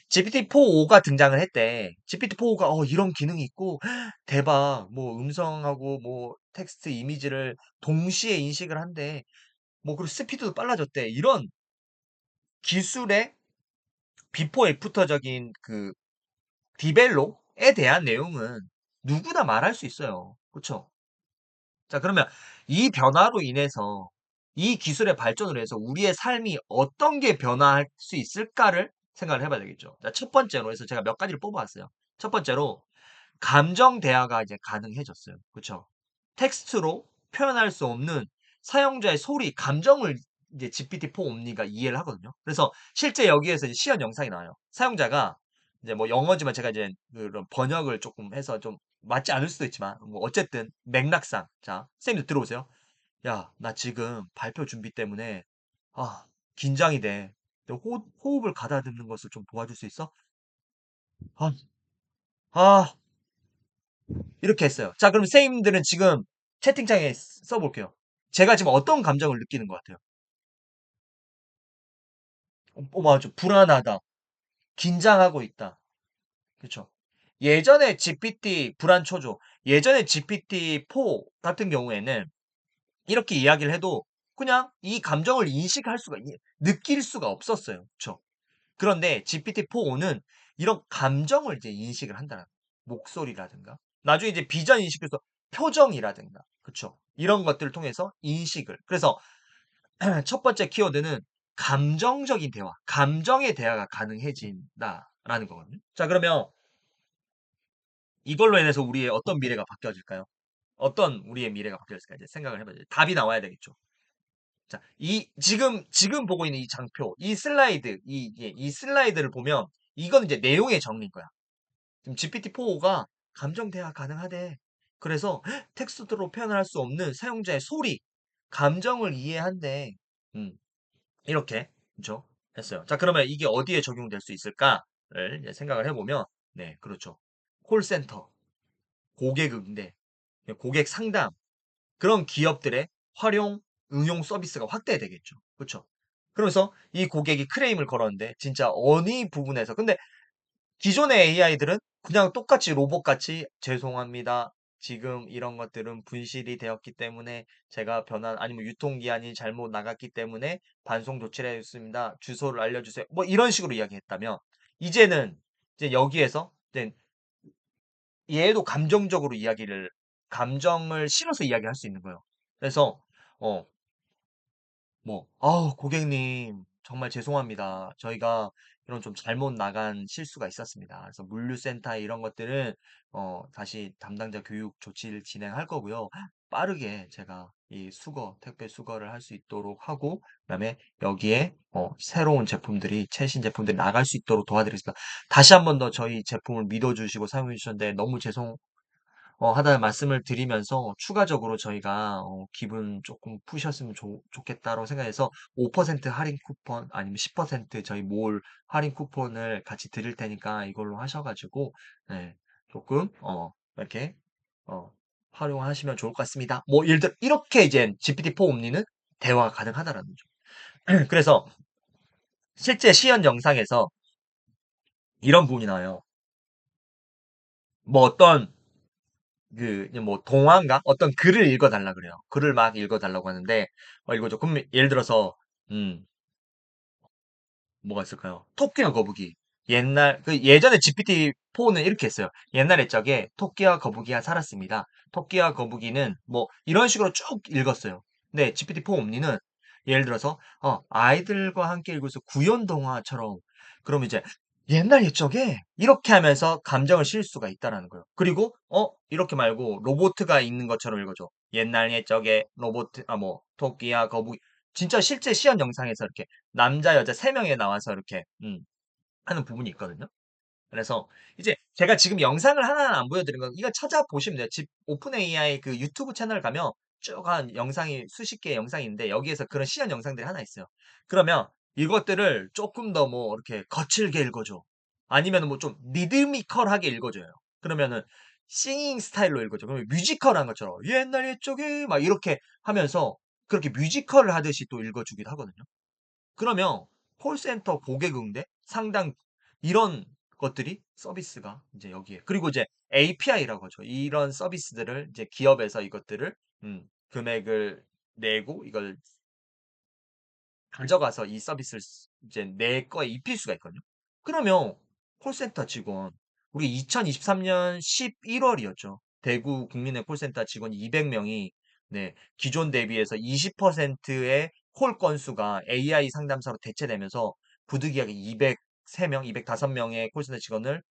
GPT-4가 등장을 했대. GPT-4가 이런 기능이 있고 대박. 뭐 음성하고 뭐 텍스트 이미지를 동시에 인식을 한대. 뭐 그리고 스피드도 빨라졌대. 이런 기술의 비포 애프터적인 그 디벨롭에 대한 내용은 누구나 말할 수 있어요. 그쵸? 자, 그러면 이 변화로 인해서 이 기술의 발전으로 해서 우리의 삶이 어떤 게 변화할 수 있을까를 생각을 해봐야 되겠죠. 자, 첫 번째로 해서 제가 몇 가지를 뽑아왔어요. 첫 번째로 감정 대화가 이제 가능해졌어요. 그쵸? 텍스트로 표현할 수 없는 사용자의 소리, 감정을 이제 GPT-4 옴니가 이해를 하거든요. 그래서 실제 여기에서 이제 시연 영상이 나와요. 사용자가 이제 뭐 영어지만 제가 이제 그런 번역을 조금 해서 좀 맞지 않을 수도 있지만 뭐 어쨌든 맥락상 자, 선생님들 들어보세요. 야, 나 지금 발표 준비 때문에 아, 긴장이 돼. 너 호흡을 가다듬는 것을 좀 도와줄 수 있어? 아, 아, 이렇게 했어요. 자, 그럼 선생님들은 지금 채팅창에 써볼게요. 제가 지금 어떤 감정을 느끼는 것 같아요? 맞아. 불안하다. 긴장하고 있다. 그쵸? 예전에 GPT, 불안 초조. 예전에 GPT-4 같은 경우에는 이렇게 이야기를 해도 그냥 이 감정을 인식할 수가, 느낄 수가 없었어요. 그쵸? 그런데 GPT-4는 이런 감정을 이제 인식을 한다는 거예요. 목소리라든가. 나중에 이제 비전 인식에서 표정이라든가. 그쵸? 이런 것들을 통해서 인식을. 그래서 첫 번째 키워드는 감정적인 대화, 감정의 대화가 가능해진다라는 거거든요. 자, 그러면 이걸로 인해서 우리의 어떤 미래가 바뀌어질까요? 어떤 우리의 미래가 바뀌어질까? 이제 생각을 해봐야죠. 답이 나와야 되겠죠. 자, 지금 보고 있는 이 장표, 이 슬라이드, 이 슬라이드를 보면 이건 이제 내용의 정리인 거야. 지금 GPT-4가 감정 대화 가능하대. 그래서 텍스트로 표현할 수 없는 사용자의 소리, 감정을 이해한대. 음, 이렇게, 그죠? 했어요. 자, 그러면 이게 어디에 적용될 수 있을까를 이제 생각을 해보면, 네, 그렇죠. 콜센터, 고객 응대, 고객 상담, 그런 기업들의 활용, 응용 서비스가 확대되겠죠. 그렇죠? 그러면서 이 고객이 크레임을 걸었는데 진짜 어느 부분에서 근데 기존의 AI들은 그냥 똑같이 로봇같이 죄송합니다. 지금 이런 것들은 분실이 되었기 때문에 제가 변환 아니면 유통기한이 잘못 나갔기 때문에 반송 조치를 했습니다. 주소를 알려주세요. 뭐 이런 식으로 이야기했다면 이제는 이제 여기에서 이제 얘도 감정적으로 이야기를 감정을 실어서 이야기할 수 있는 거예요. 그래서 어 아우, 고객님, 정말 죄송합니다. 저희가 이런 좀 잘못 나간 실수가 있었습니다. 그래서 물류센터 이런 것들은, 다시 담당자 교육 조치를 진행할 거고요. 빠르게 제가 이 택배 수거를 할 수 있도록 하고, 그다음에 여기에, 새로운 제품들이, 최신 제품들이 나갈 수 있도록 도와드리겠습니다. 다시 한번 더 저희 제품을 믿어주시고 사용해 주셨는데 너무 하다는 말씀을 드리면서 추가적으로 저희가 기분 조금 푸셨으면 좋겠다라고 생각해서 5% 할인 쿠폰 아니면 10% 저희 몰 할인 쿠폰을 같이 드릴 테니까 이걸로 하셔가지고 네, 조금 이렇게 어, 활용하시면 좋을 것 같습니다. 뭐 예를 들어 이렇게 이제 GPT-4 옴니는 대화가 가능하다라는 거죠. 그래서 실제 시연 영상에서 이런 부분이 나와요. 뭐 어떤 뭐 동화인가? 어떤 글을 읽어달라 그래요. 글을 막 읽어달라고 하는데 읽어줘. 그럼 예를 들어서 음 뭐가 있을까요? 토끼와 거북이. 예전에 GPT-4는 이렇게 했어요. 옛날 옛적에 토끼와 거북이가 살았습니다. 토끼와 거북이는 뭐 이런 식으로 쭉 읽었어요. 근데 GPT-4 옴니는 예를 들어서 아이들과 함께 읽을 수 구연 동화처럼 그럼 이제 옛날 옛적에 이렇게 하면서 감정을 실 수가 있다라는 거예요. 그리고 이렇게 말고 로보트가 읽는 것처럼 읽어줘. 옛날 옛적에 로보트 뭐 토끼와 거북이 진짜 실제 시연 영상에서 이렇게 남자, 여자 3명이 나와서 이렇게 하는 부분이 있거든요. 그래서 이제 제가 지금 영상을 하나는 안 보여드린 건 이거 찾아보시면 돼요. 오픈 AI 그 유튜브 채널 가면 쭉 한 영상이 수십 개의 영상이 있는데 여기에서 그런 시연 영상들이 하나 있어요. 그러면 이것들을 조금 더 뭐 이렇게 거칠게 읽어줘. 아니면 뭐 좀 리드미컬하게 읽어줘요. 그러면은 싱잉 스타일로 읽어줘. 그러면 뮤지컬한 것처럼 옛날 옛적에 막 이렇게 하면서 그렇게 뮤지컬을 하듯이 또 읽어주기도 하거든요. 그러면 콜센터 고객 응대, 상담 이런 것들이 서비스가 이제 여기에 그리고 이제 API라고 하죠. 이런 서비스들을 이제 기업에서 이것들을 금액을 내고 이걸 가져가서 이 서비스를 이제 내 거에 입힐 수가 있거든요. 그러면 콜센터 직원 우리 2023년 11월이었죠. 대구 국민의 콜센터 직원 200명이 네, 기존 대비해서 20%의 콜 건수가 AI 상담사로 대체되면서 부득이하게 203명, 205명의 콜센터 직원을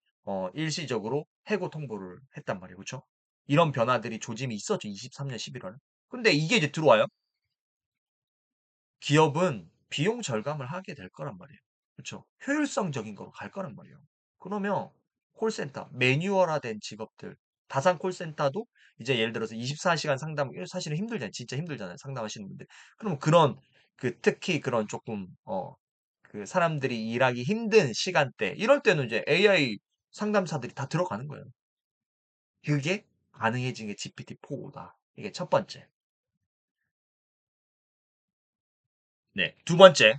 일시적으로 해고 통보를 했단 말이에요. 그렇죠? 이런 변화들이 조짐이 있었죠. 23년 11월. 근데 이게 이제 들어와요. 기업은 비용 절감을 하게 될 거란 말이에요. 그쵸? 효율성적인 거로 갈 거란 말이에요. 그러면 콜센터, 매뉴얼화된 직업들, 다산 콜센터도 이제 예를 들어서 24시간 상담, 이거 사실은 힘들잖아요. 진짜 힘들잖아요. 상담하시는 분들. 그럼 그런, 특히 그런 조금, 그 사람들이 일하기 힘든 시간대, 이럴 때는 이제 AI 상담사들이 다 들어가는 거예요. 그게 가능해진 게 GPT-4다. 이게 첫 번째. 네. 두 번째,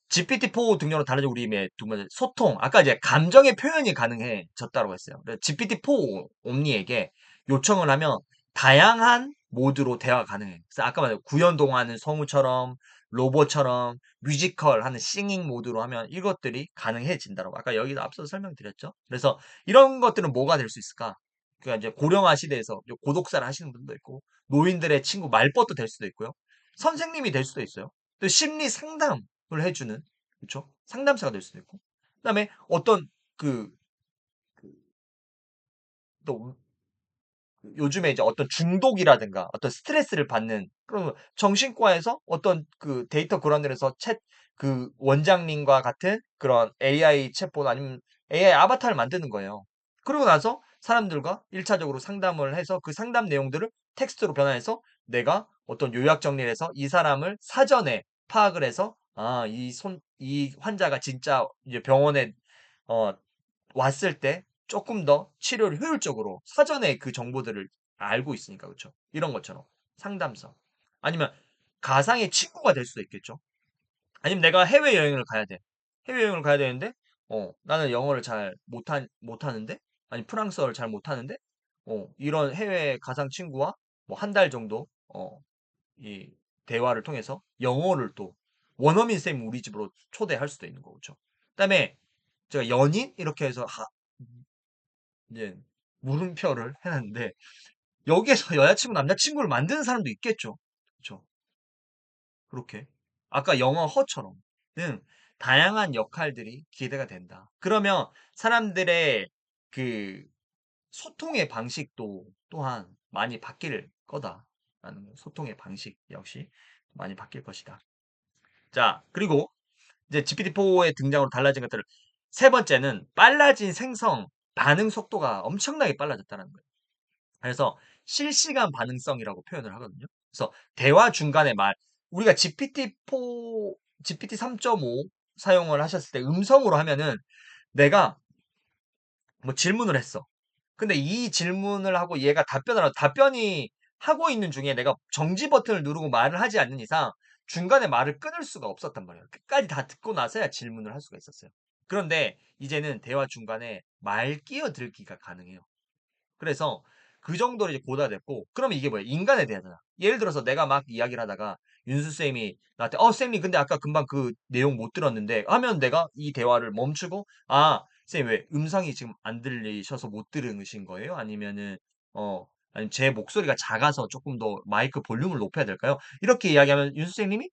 GPT-4 등장으로 다른 우리의 두 번째, 소통. 아까 이제 감정의 표현이 가능해졌다고 했어요. GPT-4 옴니에게 요청을 하면 다양한 모드로 대화 가능해. 그래서 아까 말한 구연동화하는 성우처럼, 로봇처럼, 뮤지컬 하는 싱잉 모드로 하면 이것들이 가능해진다고. 아까 여기서 앞서 설명드렸죠. 그래서 이런 것들은 뭐가 될 수 있을까? 그러니까 이제 고령화 시대에서 고독사를 하시는 분도 있고, 노인들의 친구 말벗도 될 수도 있고요. 선생님이 될 수도 있어요. 또 심리 상담을 해주는 그쵸? 상담사가 될 수도 있고 그다음에 어떤 그, 또 요즘에 이제 어떤 중독이라든가 어떤 스트레스를 받는 그런 정신과에서 어떤 그 데이터 교란들에서 그 원장님과 같은 그런 AI 챗봇 아니면 AI 아바타를 만드는 거예요. 그러고 나서 사람들과 1차적으로 상담을 해서 그 상담 내용들을 텍스트로 변환해서 내가 어떤 요약 정리를 해서 이 사람을 사전에 파악을 해서 이 환자가 진짜 이제 병원에 어, 왔을 때 조금 더 치료를 효율적으로 사전에 그 정보들을 알고 있으니까 그렇죠. 이런 것처럼 상담사 아니면 가상의 친구가 될 수도 있겠죠. 아니면 내가 해외여행을 가야 돼. 해외여행을 가야 되는데 나는 영어를 잘 못하는데 아니 프랑스어를 잘 못하는데 이런 해외 가상 친구와 뭐 한 달 정도 이 대화를 통해서 영어를 또 원어민 쌤 우리 집으로 초대할 수도 있는 거죠. 그다음에 제가 연인 이렇게 해서 이제 물음표를 해놨는데 여기에서 여자친구 남자친구를 만드는 사람도 있겠죠. 그렇죠. 그렇게 아까 영어 허처럼 다양한 역할들이 기대가 된다. 그러면 사람들의 그 소통의 방식도 또한 많이 바뀔 거다라는 거. 소통의 방식 역시 많이 바뀔 것이다. 자, 그리고 이제 GPT-4의 등장으로 달라진 것들을 세 번째는 빨라진 생성 반응 속도가 엄청나게 빨라졌다는 거예요. 그래서 실시간 반응성이라고 표현을 하거든요. 그래서 대화 중간에 우리가 GPT-4, GPT 3.5 사용을 하셨을 때 음성으로 하면은 내가 뭐 질문을 했어. 근데 이 질문을 하고 얘가 답변이 하고 있는 중에 내가 정지 버튼을 누르고 말을 하지 않는 이상 중간에 말을 끊을 수가 없었단 말이에요. 끝까지 다 듣고 나서야 질문을 할 수가 있었어요. 그런데 이제는 대화 중간에 말 끼어들기가 가능해요. 그래서 그 정도로 이제 고도화됐고 그러면 이게 뭐예요? 인간에 대하잖아. 예를 들어서 내가 막 이야기를 하다가 윤수 쌤이 나한테 쌤님 근데 아까 금방 그 내용 못 들었는데 하면 내가 이 대화를 멈추고 쌤 왜 음성이 지금 안 들리셔서 못 들으신 거예요? 아니면은 아니면 제 목소리가 작아서 조금 더 마이크 볼륨을 높여야 될까요? 이렇게 이야기하면 윤수 쌤님이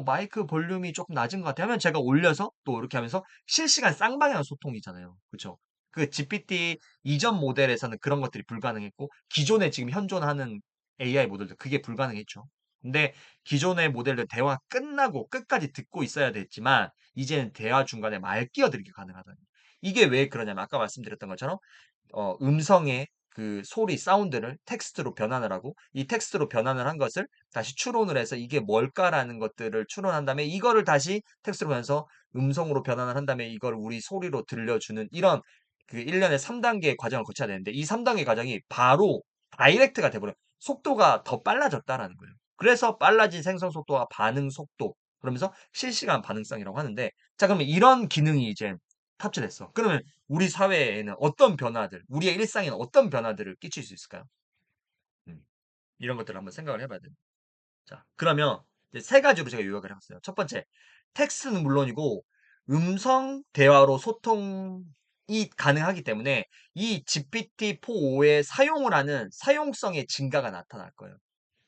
마이크 볼륨이 조금 낮은 것 같아요. 하면 제가 올려서 또 이렇게 하면서 실시간 쌍방향 소통이잖아요. 그쵸? 그 GPT 이전 모델에서는 그런 것들이 불가능했고 기존에 지금 현존하는 AI 모델도 그게 불가능했죠. 근데 기존의 모델들 대화 끝나고 끝까지 듣고 있어야 됐지만 이제는 대화 중간에 말 끼어들기 가능하다. 이게 왜 그러냐면 아까 말씀드렸던 것처럼 음성의 그 소리, 사운드를 텍스트로 변환을 하고 이 텍스트로 변환을 한 것을 다시 추론을 해서 이게 뭘까라는 것들을 추론한 다음에 이거를 다시 텍스트로 변해서 음성으로 변환을 한 다음에 이걸 우리 소리로 들려주는 이런 그 1년에 3단계의 과정을 거쳐야 되는데 이 3단계 과정이 바로 다이렉트가 돼버려요. 속도가 더 빨라졌다라는 거예요. 그래서 빨라진 생성 속도와 반응 속도 그러면서 실시간 반응성이라고 하는데 자 그러면 이런 기능이 이제 탑재됐어. 그러면 우리 사회에는 어떤 변화들, 우리의 일상에는 어떤 변화들을 끼칠 수 있을까요? 음, 이런 것들을 한번 생각을 해봐야 됩니다. 자, 그러면 이제 세 가지로 제가 요약을 해봤어요. 첫 번째, 텍스트는 물론이고 음성 대화로 소통이 가능하기 때문에 이 GPT-4.5의 사용을 하는 사용성의 증가가 나타날 거예요.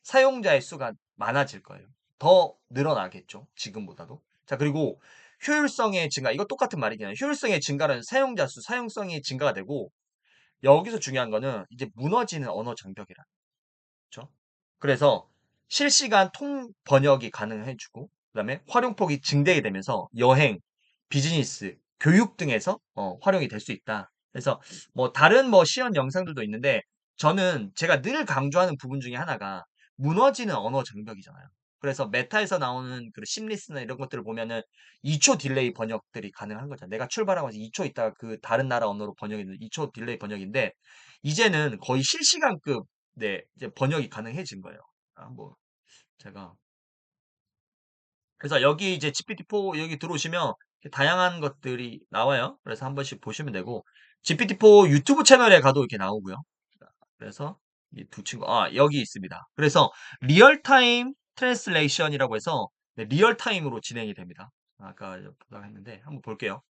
사용자의 수가 많아질 거예요. 더 늘어나겠죠. 지금보다도. 자, 그리고 효율성의 증가. 이거 똑같은 말이긴 해요. 효율성의 증가는 사용자 수, 사용성이 증가가 되고 여기서 중요한 거는 이제 무너지는 언어 장벽이라. 그렇죠? 그래서 실시간 통 번역이 가능해지고 그다음에 활용폭이 증대게 되면서 여행, 비즈니스, 교육 등에서 활용이 될 수 있다. 그래서 뭐 다른 뭐 시연 영상들도 있는데 저는 제가 늘 강조하는 부분 중에 하나가 무너지는 언어 장벽이잖아요. 그래서 메타에서 나오는 그 심리스나 이런 것들을 보면은 2초 딜레이 번역들이 가능한 거죠. 내가 출발하고 2초 있다가 그 다른 나라 언어로 번역이 되는 2초 딜레이 번역인데 이제는 거의 실시간급 네, 이제 번역이 가능해진 거예요. 뭐 제가 그래서 여기 이제 GPT-4 여기 들어오시면 다양한 것들이 나와요. 그래서 한 번씩 보시면 되고 GPT-4 유튜브 채널에 가도 이렇게 나오고요. 그래서 이 두 친구 여기 있습니다. 그래서 리얼타임 트랜슬레이션이라고 해서 네, 리얼타임으로 진행이 됩니다. 아까 보다가 했는데 한번 볼게요.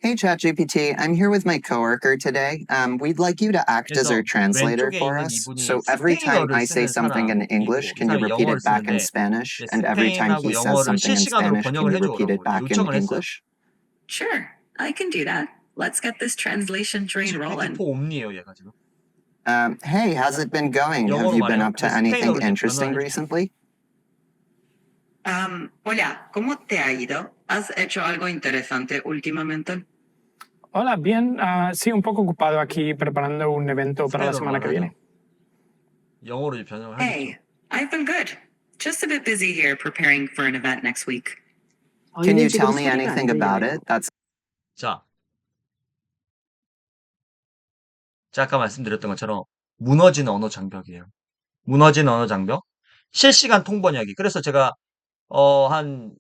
Hey ChatGPT, I'm here with my coworker today. We'd like you to act as our 그래서 translator 왼쪽에 for 있는 us. 이분이 So every time 스페인어를 I say 쓰는 something in 사람이 English, 있고 이 can you 사람이 repeat 영어를 it back in 쓰는데 Spanish? 이제 And every time 스페인하고 he says 영어를 something in 실시간으로 Spanish, can 번역을 you repeat 해줘라고 it back in 요청을 했어요. English? Sure, I can do that. Let's get this translation train rolling. GPT-4 옴니예요, 얘가 지금. Hey, how's it been going? Have 영어로 you been 말해요. up to 근데 anything 스페인어로 이제 interesting 변화를 해주죠. recently? Hola, ¿cómo te ha ido? ¿Has hecho algo interesante últimamente? Hola, bien. Sí, un poco ocupado aquí preparando un evento para la 스페인어로 semana que 말하죠. viene. 영어로 이제 변형을 하겠죠. Hey, I've been good. Just a bit busy here preparing for an event next week. Can you tell me anything about it? That's 자, 아까 말씀드렸던 것처럼 무너지는 언어 장벽이에요. 무너지는 언어 장벽. 실시간 통번역이. 그래서 제가 한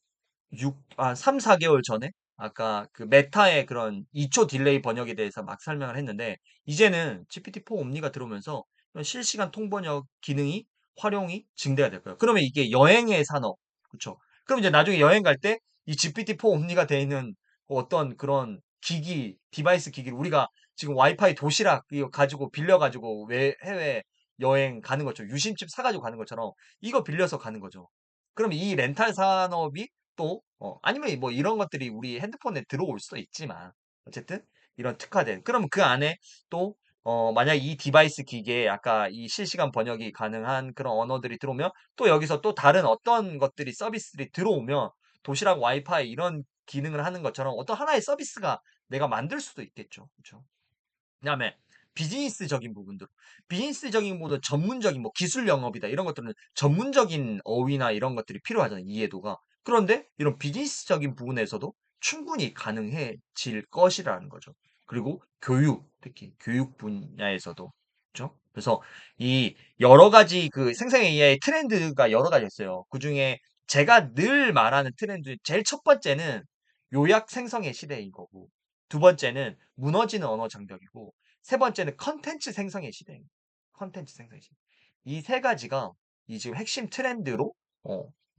3, 4개월 전에 아까 그 메타의 그런 2초 딜레이 번역에 대해서 막 설명을 했는데 이제는 GPT-4 옴니가 들어오면서 이런 실시간 통번역 기능이 활용이 증대가 될 거예요. 그러면 이게 여행의 산업, 그렇죠? 그럼 이제 나중에 여행 갈 때 이 GPT-4 옴니가 돼 있는 어떤 그런 기기, 디바이스 기기를 우리가 지금 와이파이 도시락 이거 가지고 빌려가지고 해외 여행 가는 것처럼 유심칩 사가지고 가는 것처럼 이거 빌려서 가는 거죠. 그럼 이 렌탈 산업이 또 아니면 뭐 이런 것들이 우리 핸드폰에 들어올 수도 있지만 어쨌든 이런 특화된 그럼 그 안에 또 만약 이 디바이스 기계에 아까 이 실시간 번역이 가능한 그런 언어들이 들어오면 또 여기서 또 다른 어떤 것들이 서비스들이 들어오면 도시락 와이파이 이런 기능을 하는 것처럼 어떤 하나의 서비스가 내가 만들 수도 있겠죠. 그렇죠? 그다음에 비즈니스적인 부분들. 비즈니스적인 부분 전문적인 뭐 기술 영업이다 이런 것들은 전문적인 어휘나 이런 것들이 필요하잖아요. 이해도가. 그런데 이런 비즈니스적인 부분에서도 충분히 가능해질 것이라는 거죠. 그리고 교육, 특히 교육 분야에서도 그렇죠? 그래서 이 여러 가지 그 생성 AI 트렌드가 여러 가지 있어요. 그중에 제가 늘 말하는 트렌드 제일 첫 번째는 요약 생성의 시대인 거고 두 번째는 무너지는 언어 장벽이고 세 번째는 컨텐츠 생성의 시대입니다. 컨텐츠 생성의 시대. 이 세 가지가 이 지금 핵심 트렌드로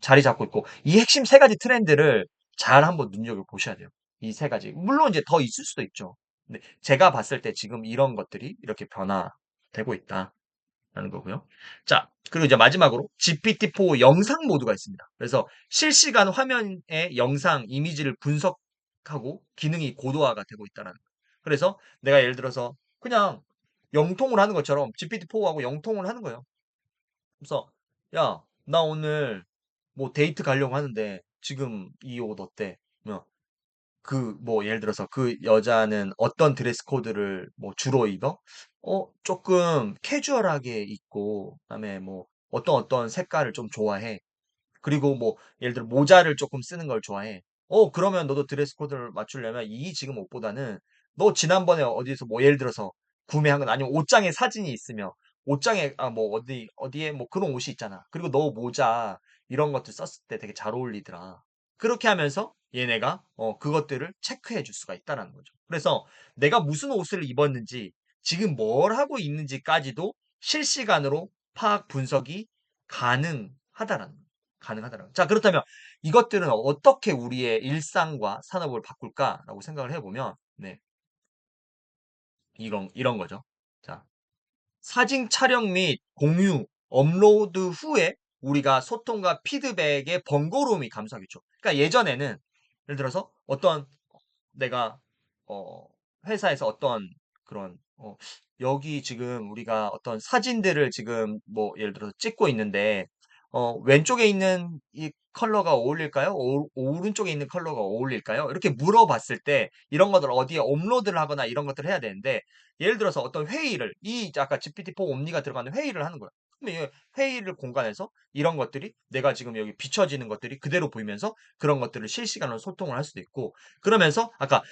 자리 잡고 있고 이 핵심 세 가지 트렌드를 잘 한번 눈여겨보셔야 돼요. 이 세 가지. 물론 이제 더 있을 수도 있죠. 근데 제가 봤을 때 지금 이런 것들이 이렇게 변화되고 있다. 라는 거고요. 자, 그리고 이제 마지막으로 GPT-4 영상 모드가 있습니다. 그래서 실시간 화면의 영상, 이미지를 분석하고 기능이 고도화가 되고 있다는 거예요. 그래서 내가 예를 들어서 그냥 영통을 하는 것처럼 GPT-4하고 영통을 하는 거예요. 그래서 야, 나 오늘 뭐 데이트 가려고 하는데 지금 이 옷 어때? 뭐 예를 들어서 그 여자는 어떤 드레스 코드를 뭐 주로 입어? 조금 캐주얼하게 입고 그다음에 뭐 어떤 색깔을 좀 좋아해. 그리고 뭐 예를 들어 모자를 조금 쓰는 걸 좋아해. 그러면 너도 드레스 코드를 맞추려면 이 지금 옷보다는 너 지난번에 어디서 뭐 예를 들어서 구매한 건 아니면 옷장에 사진이 있으며 옷장에 뭐 어디에 뭐 그런 옷이 있잖아. 그리고 너 모자 이런 것들 썼을 때 되게 잘 어울리더라. 그렇게 하면서 얘네가 그것들을 체크해 줄 수가 있다라는 거죠. 그래서 내가 무슨 옷을 입었는지 지금 뭘 하고 있는지까지도 실시간으로 파악 분석이 가능하다라는 거예요. 가능하다라는 거예요. 자, 그렇다면 이것들은 어떻게 우리의 일상과 산업을 바꿀까라고 생각을 해보면, 네, 이런 거죠. 자, 사진 촬영 및 공유, 업로드 후에 우리가 소통과 피드백의 번거로움이 감소하겠죠. 그러니까 예전에는 예를 들어서 어떤 내가 회사에서 어떤 그런 여기 지금 우리가 어떤 사진들을 지금 뭐 예를 들어서 찍고 있는데 왼쪽에 있는 이 컬러가 어울릴까요? 오른쪽에 있는 컬러가 어울릴까요? 이렇게 물어봤을 때 이런 것들을 어디에 업로드를 하거나 이런 것들을 해야 되는데 예를 들어서 어떤 회의를 이 아까 GPT-4 옴니가 들어가는 회의를 하는 거야. 그러면 이 회의를 공간에서 이런 것들이 내가 지금 여기 비춰지는 것들이 그대로 보이면서 그런 것들을 실시간으로 소통을 할 수도 있고 그러면서 아까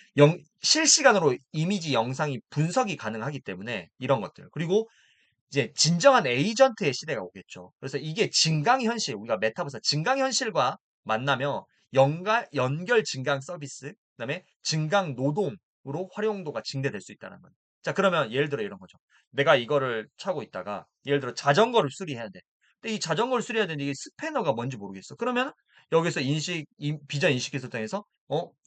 실시간으로 이미지 영상이 분석이 가능하기 때문에 이런 것들 그리고 이제 진정한 에이전트의 시대가 오겠죠. 그래서 이게 증강현실, 우리가 메타버스 증강현실과 만나며 연결 증강 서비스, 그다음에 증강 노동으로 활용도가 증대될 수 있다는 거예요. 자, 그러면 예를 들어 이런 거죠. 내가 이거를 차고 있다가 예를 들어 자전거를 수리해야 돼. 근데 이 자전거를 수리해야 되는데 이게 스패너가 뭔지 모르겠어. 그러면 여기서 비전 인식 기술 통해서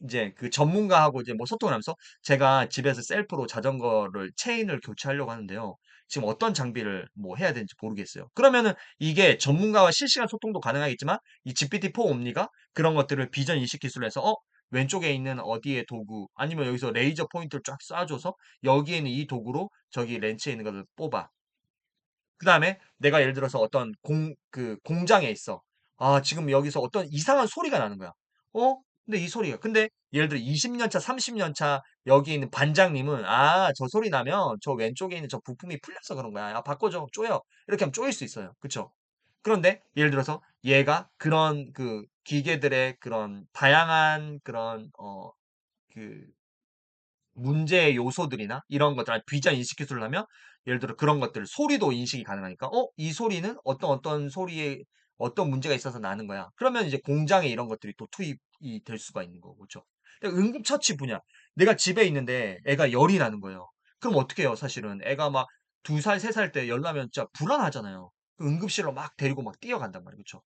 이제 그 전문가하고 이제 뭐 소통을 하면서 제가 집에서 셀프로 자전거를 체인을 교체하려고 하는데요. 지금 어떤 장비를 뭐 해야 되는지 모르겠어요. 그러면은 이게 전문가와 실시간 소통도 가능하겠지만 이 GPT-4 옴니가 그런 것들을 비전 인식 기술로 해서 왼쪽에 있는 어디에 도구 아니면 여기서 레이저 포인트를 쫙 쏴줘서 여기에는 이 도구로 저기 렌치에 있는 것을 뽑아. 그 다음에 내가 예를 들어서 어떤 그 공장에 있어. 아, 지금 여기서 어떤 이상한 소리가 나는 거야. 근데 이 소리가. 근데 예를 들어 20년 차, 30년 차 여기 있는 반장님은 저 소리 나면 저 왼쪽에 있는 저 부품이 풀려서 그런 거야. 바꿔줘. 쪼여. 이렇게 하면 쪼일 수 있어요. 그쵸? 그런데 예를 들어서 얘가 그런 그 기계들의 그런 다양한 그런 그 문제의 요소들이나 이런 것들, 비전 인식 기술을 하면 예를 들어 그런 것들, 소리도 인식이 가능하니까, 이 소리는 어떤 소리에 어떤 문제가 있어서 나는 거야. 그러면 이제 공장에 이런 것들이 또 투입이 될 수가 있는 거고, 그렇죠? 응급처치 분야. 내가 집에 있는데 애가 열이 나는 거예요. 그럼 어떻게 해요, 사실은? 애가 막 2살, 3살 때 열 나면 진짜 불안하잖아요. 그 응급실로 막 데리고 막 뛰어간단 말이에요. 그렇죠?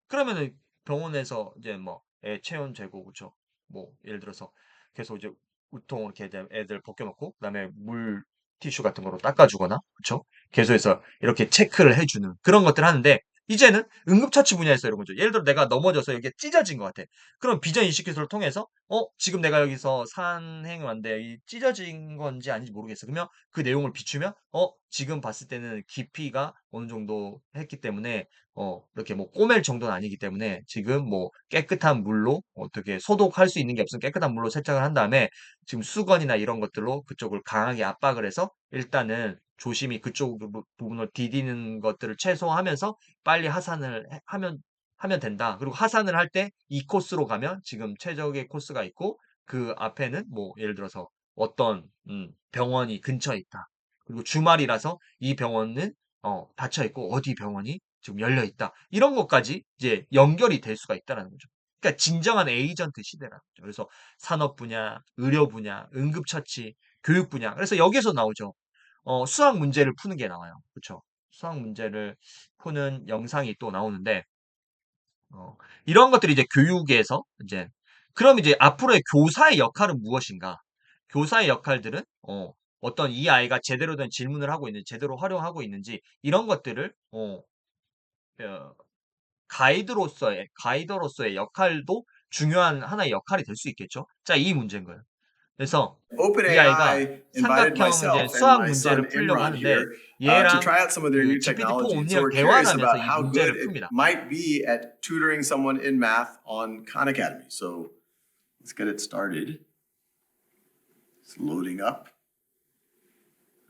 그러면은 병원에서 이제 뭐 애 체온 재고 그쵸? 뭐 예를 들어서 계속 이제 우통 이렇게 이제 애들 벗겨놓고 그다음에 물 티슈 같은 거로 닦아주거나 그쵸? 계속해서 이렇게 체크를 해주는 그런 것들 하는데 이제는 응급처치 분야에서 이런 거죠. 예를 들어 내가 넘어져서 이게 찢어진 것 같아. 그럼 비전 인식 기술을 통해서 지금 내가 여기서 산행을 왔는데 이 찢어진 건지 아닌지 모르겠어. 그러면 그 내용을 비추면 지금 봤을 때는 깊이가 어느 정도 했기 때문에 이렇게 뭐 꼬맬 정도는 아니기 때문에 지금 뭐 깨끗한 물로 어떻게 소독할 수 있는 게 없으면 깨끗한 물로 세척을 한 다음에 지금 수건이나 이런 것들로 그쪽을 강하게 압박을 해서 일단은 조심히 그쪽 부분을 디디는 것들을 최소화하면서 빨리 하면 된다. 그리고 하산을 할 때 이 코스로 가면 지금 최적의 코스가 있고 그 앞에는 뭐 예를 들어서 어떤 병원이 근처에 있다. 그리고 주말이라서 이 병원은 닫혀 있고 어디 병원이 지금 열려 있다. 이런 것까지 이제 연결이 될 수가 있다라는 거죠. 그러니까 진정한 에이전트 시대라는 거죠. 그래서 산업 분야, 의료 분야, 응급처치, 교육 분야. 그래서 여기서 나오죠. 수학 문제를 푸는 게 나와요. 그렇죠? 수학 문제를 푸는 영상이 또 나오는데 이런 것들이 이제 교육에서 이제 그럼 이제 앞으로의 교사의 역할은 무엇인가? 교사의 역할들은 어떤 이 아이가 제대로 된 질문을 하고 있는지, 제대로 활용하고 있는지 이런 것들을 어, 가이더로서의 역할도 중요한 하나의 역할이 될 수 있겠죠. 자, 이 문제인 거예요. 그래서 이 아이가 OpenAI invited 삼각형 이제 myself and 수학 my 문제를 son 풀려고 Imran 하는데 here to 얘랑 try out some of their 그 new GPT-4 technology. So 옴니랑 we're 대화를 curious 하면서 about 이 how good 문제를 it 풉니다. might be at tutoring someone in math on Khan Academy. So let's get it started. It's loading up.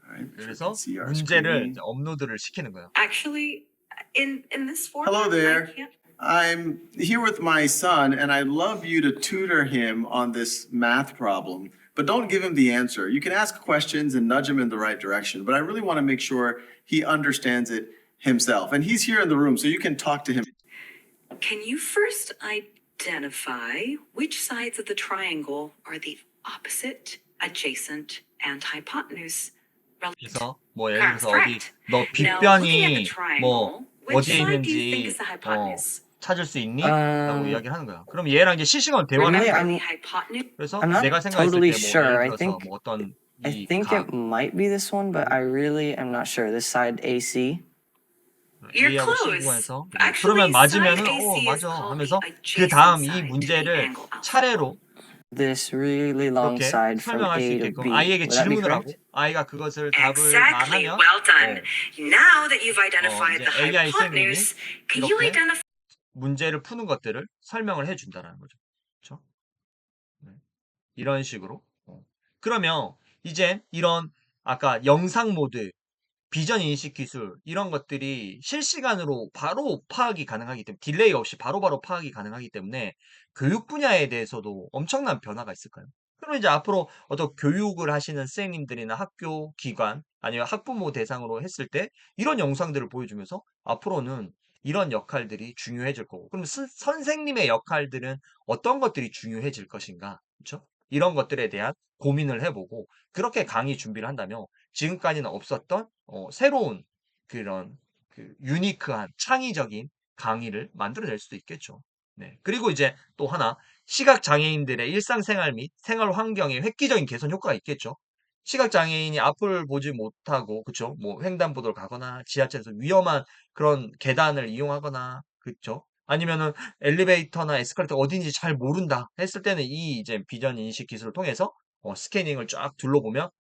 All right, so we can 그래서 see our 문제를 screen. 이제 업로드를 시키는 거예요. Actually, in this format, Hello there. I can't. I'm here with my son, and I'd love you to tutor him on this math problem, but don't give him the answer. You can ask questions and nudge him in the right direction, but I really want to make sure he understands it himself. And he's here in the room, so you can talk to him. Can you first identify which sides of the triangle are the opposite, adjacent, and hypotenuse? 그래서 뭐 예를 들어서 Correct. 어디 너 Now, looking at the 빗변이 뭐 triangle, which 어디에 side do you think 있는지 is the hypotenuse? 찾을 수 있니? 라고 Um, 이야기를 하는 거야. 그럼 얘랑 이제 실시간 대화를 really, 하는 거야. I'm The hypotenuse. 그래서 I'm not 내가 생각했을 totally 때 뭐 sure. 예를 I 들어서 think 뭐 어떤 I 이 think 각 it might be this one, but I really am not sure. This side AC. You're A하고 C close. 구간에서 Actually, 그러면 맞으면은 side AC is 맞아 called 하면서 the 그 adjacent 다음 이 side to the 문제를 angle alpha. 차례로 This really long 이렇게 side from 설명할 수 A to 있게끔 B. 아이에게 Would that be 질문을 하고 correct? 아이가 그것을 답을 Exactly. 말하면 Well done. Now that you've 이제 identified the AI 쌤님이 hypotenuse, can you 이렇게 identify 문제를 푸는 것들을 설명을 해준다라는 거죠. 그렇죠? 네. 이런 식으로. 그러면 이제 이런 아까 영상 모드, 비전 인식 기술 이런 것들이 실시간으로 바로 파악이 가능하기 때문에 딜레이 없이 바로바로 파악이 가능하기 때문에 교육 분야에 대해서도 엄청난 변화가 있을까요? 그럼 이제 앞으로 어떤 교육을 하시는 선생님들이나 학교 기관 아니면 학부모 대상으로 했을 때 이런 영상들을 보여주면서 앞으로는 이런 역할들이 중요해질 거고 그럼 선생님의 역할들은 어떤 것들이 중요해질 것인가? 그렇죠? 이런 것들에 대한 고민을 해보고 그렇게 강의 준비를 한다면 지금까지는 없었던 새로운 그런 그 유니크한 창의적인 강의를 만들어낼 수도 있겠죠. 네. 그리고 이제 또 하나 시각 장애인들의 일상생활 및 생활 환경의 획기적인 개선 효과가 있겠죠. 시각 장애인이 앞을 보지 못하고 그쵸? 뭐 횡단보도를 가거나 지하철에서 위험한 그런 계단을 이용하거나 그쵸? 아니면은 엘리베이터나 에스컬레이터 어딘지 잘 모른다 했을 때는 이 이제 비전 인식 기술을 통해서 스캐닝을 쫙 둘러보면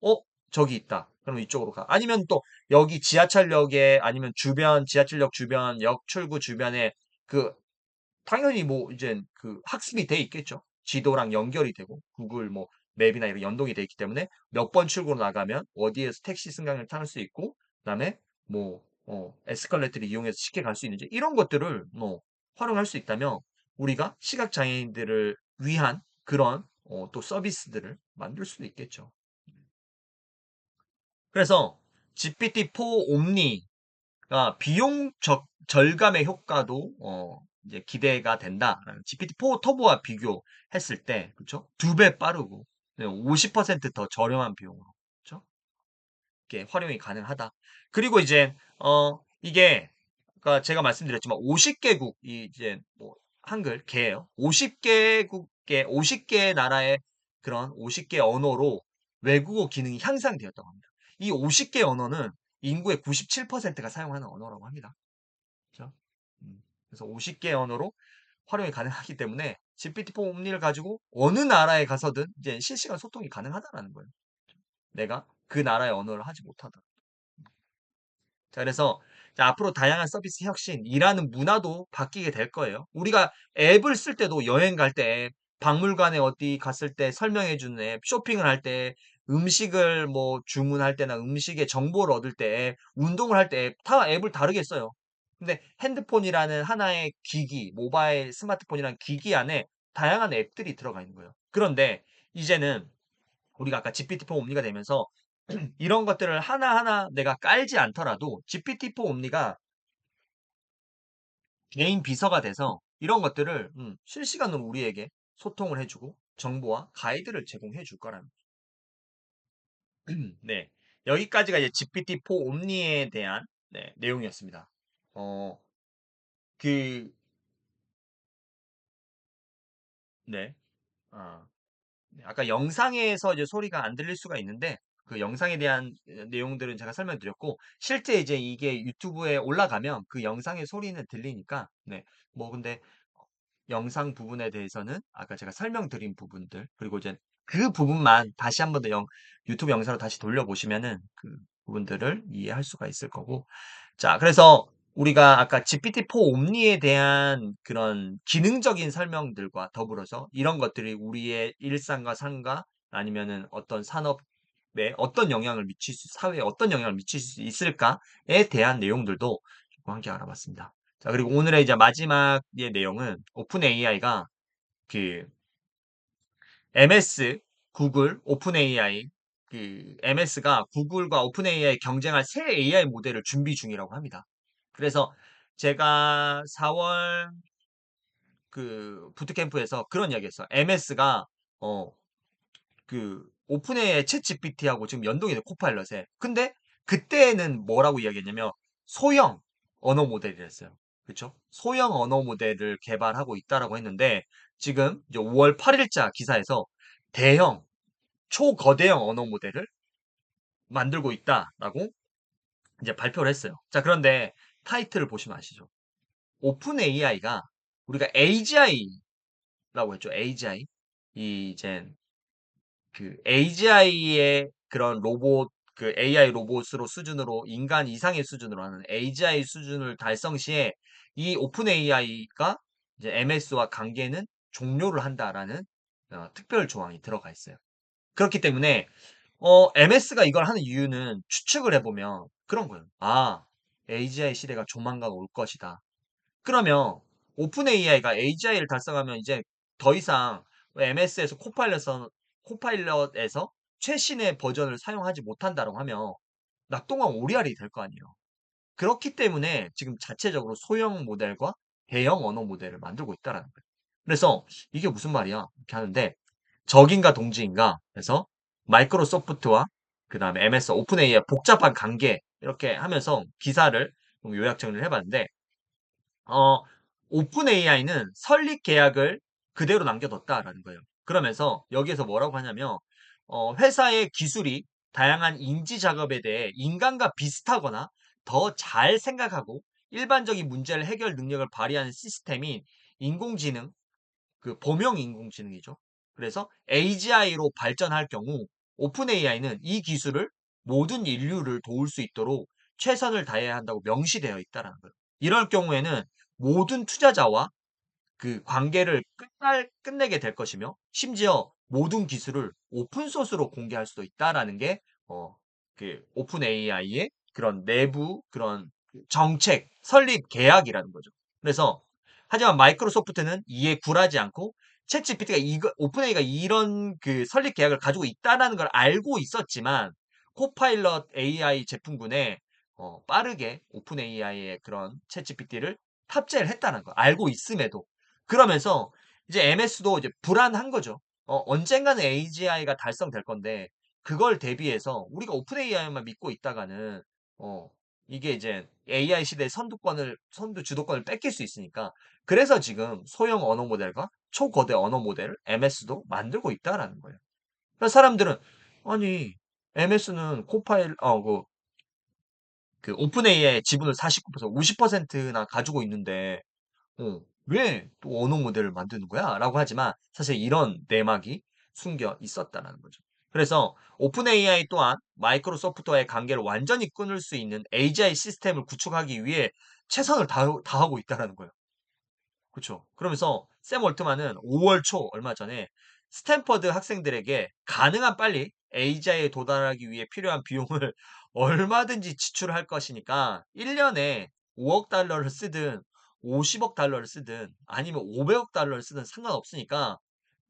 저기 있다. 그럼 이쪽으로 가. 아니면 또 여기 지하철역에 아니면 주변 지하철역 주변 역 출구 주변에 그 당연히 뭐 이제 그 학습이 돼 있겠죠. 지도랑 연결이 되고 구글 뭐 맵이나 이런 연동이 돼 있기 때문에 몇 번 출구로 나가면 어디에서 택시 승강을 탈 수 있고 그다음에 뭐 에스컬레이터를 이용해서 쉽게 갈 수 있는지 이런 것들을 뭐 활용할 수 있다면 우리가 시각 장애인들을 위한 그런 또 서비스들을 만들 수도 있겠죠. 그래서 GPT-4 옴니가 비용 절감의 효과도 이제 기대가 된다. GPT-4 터보와 비교했을 때, 그렇죠? 2배 빠르고 50%더 저렴한 비용으로, 그렇죠? 이렇게 활용이 가능하다. 그리고 이제 이게 아까 제가 말씀드렸지만 50개국 이제 뭐 한글 개예요. 50개 나라의 그런 50개 언어로 외국어 기능이 향상되었다고 합니다. 이 50개 언어는 인구의 97%가 사용하는 언어라고 합니다. 그렇죠? 그래서 50개 언어로 활용이 가능하기 때문에 GPT-4 옴니를 가지고 어느 나라에 가서든 이제 실시간 소통이 가능하다라는 거예요. 내가 그 나라의 언어를 하지 못하다. 자, 그래서 자, 앞으로 다양한 서비스 혁신, 일하는 문화도 바뀌게 될 거예요. 우리가 앱을 쓸 때도 여행 갈 때 앱, 박물관에 어디 갔을 때 설명해 주는 앱, 쇼핑을 할 때, 음식을 뭐 주문할 때나 음식의 정보를 얻을 때 앱, 운동을 할 때 앱, 다 앱을 다르게 써요. 근데 핸드폰이라는 하나의 기기, 모바일 스마트폰이라는 기기 안에 다양한 앱들이 들어가 있는 거예요. 그런데 이제는 우리가 아까 GPT-4 옴니가 되면서 이런 것들을 하나하나 내가 깔지 않더라도 GPT-4 옴니가 개인 비서가 돼서 이런 것들을 실시간으로 우리에게 소통을 해주고 정보와 가이드를 제공해 줄 거라는 네. 여기까지가 이제 GPT-4 옴니에 대한 내용이었습니다. 그, 네. 아, 네, 아까 영상에서 이제 소리가 안 들릴 수가 있는데 그 영상에 대한 내용들은 제가 설명드렸고 실제 이제 이게 유튜브에 올라가면 그 영상의 소리는 들리니까 네. 뭐 근데 영상 부분에 대해서는 아까 제가 설명드린 부분들 그리고 이제 그 부분만 다시 한 번 더 유튜브 영상으로 다시 돌려보시면은 그 부분들을 이해할 수가 있을 거고 자 그래서 우리가 아까 GPT-4 옴니에 대한 그런 기능적인 설명들과 더불어서 이런 것들이 우리의 일상과 삶과 아니면은 어떤 산업에 어떤 영향을 미칠 사회에 어떤 영향을 미칠 수 있을까에 대한 내용들도 함께 알아봤습니다. 자, 그리고 오늘의 이제 마지막의 내용은 오픈 AI가 그 MS, 구글, 오픈 AI, 그 MS가 구글과 오픈 AI 경쟁할 새 AI 모델을 준비 중이라고 합니다. 그래서 제가 4월 그 부트캠프에서 그런 이야기 했어요. MS가 그 오픈 AI 챗 GPT하고 지금 연동이 돼 코파일럿에. 근데 그때는 뭐라고 이야기했냐면 소형 언어 모델이랬어요. 그쵸? 소형 언어 모델을 개발하고 있다라고 했는데 지금 이제 5월 8일자 기사에서 대형 초거대형 언어 모델을 만들고 있다라고 이제 발표를 했어요. 자, 그런데 타이틀을 보시면 아시죠? 오픈 AI가 우리가 AGI라고 했죠. AGI. 이 이제 그 AGI의 그런 로봇 그 AI 로봇으로 수준으로 인간 이상의 수준으로 하는 AGI 수준을 달성 시에 이 오픈 AI가 이제 MS와 관계는 종료를 한다라는 특별 조항이 들어가 있어요. 그렇기 때문에 MS가 이걸 하는 이유는 추측을 해보면 그런 거예요. 아, AGI 시대가 조만간 올 것이다. 그러면 오픈 AI가 AGI를 달성하면 이제 더 이상 MS에서 코파일럿에서 최신의 버전을 사용하지 못한다고 하면 낙동강 오리알이 될 거 아니에요. 그렇기 때문에 지금 자체적으로 소형 모델과 대형 언어 모델을 만들고 있다라는 거예요. 그래서 이게 무슨 말이야? 이렇게 하는데 적인가 동지인가 해서 마이크로소프트와 그 다음에 MS 오픈 AI의 복잡한 관계 이렇게 하면서 기사를 좀 요약 정리를 해봤는데 오픈 AI는 설립 계약을 그대로 남겨뒀다라는 거예요. 그러면서 여기에서 뭐라고 하냐면, 회사의 기술이 다양한 인지 작업에 대해 인간과 비슷하거나 더 잘 생각하고 일반적인 문제를 해결 능력을 발휘하는 시스템인 인공지능, 그 범용 인공지능이죠. 그래서 AGI로 발전할 경우 오픈 AI는 이 기술을 모든 인류를 도울 수 있도록 최선을 다해야 한다고 명시되어 있다는 거예요. 이럴 경우에는 모든 투자자와 그 관계를 끝내게 될 것이며 심지어 모든 기술을 오픈 소스로 공개할 수도 있다라는 게 그 오픈 AI의 그런 내부 그런 정책 설립 계약이라는 거죠. 그래서 하지만 마이크로소프트는 이에 굴하지 않고 챗GPT가 오픈 AI가 이런 그 설립 계약을 가지고 있다라는 걸 알고 있었지만 코파일럿 AI 제품군에 빠르게 오픈 AI의 그런 챗GPT를 탑재를 했다는 거 알고 있음에도 그러면서 이제 MS도 이제 불안한 거죠. 언젠가는 AGI가 달성될 건데 그걸 대비해서 우리가 오픈 AI만 믿고 있다가는 어, 이게 이제 AI 시대의 선두 주도권을 뺏길 수 있으니까 그래서 지금 소형 언어 모델과 초거대 언어 모델을 MS도 만들고 있다라는 거예요. 그래서 사람들은 아니 MS는 그 오픈 AI의 지분을 49%, 50%나 가지고 있는데 왜 또 언어 모델을 만드는 거야? 라고 하지만 사실 이런 내막이 숨겨 있었다는 거죠. 그래서 오픈 AI 또한 마이크로소프트와의 관계를 완전히 끊을 수 있는 AGI 시스템을 구축하기 위해 최선을 다하고 있다는 거예요. 그렇죠. 그러면서 샘 올트만은 5월 초 얼마 전에 스탠퍼드 학생들에게 가능한 빨리 AGI에 도달하기 위해 필요한 비용을 얼마든지 지출할 것이니까 1년에 5억 달러를 쓰든 50억 달러를 쓰든 아니면 500억 달러를 쓰든 상관없으니까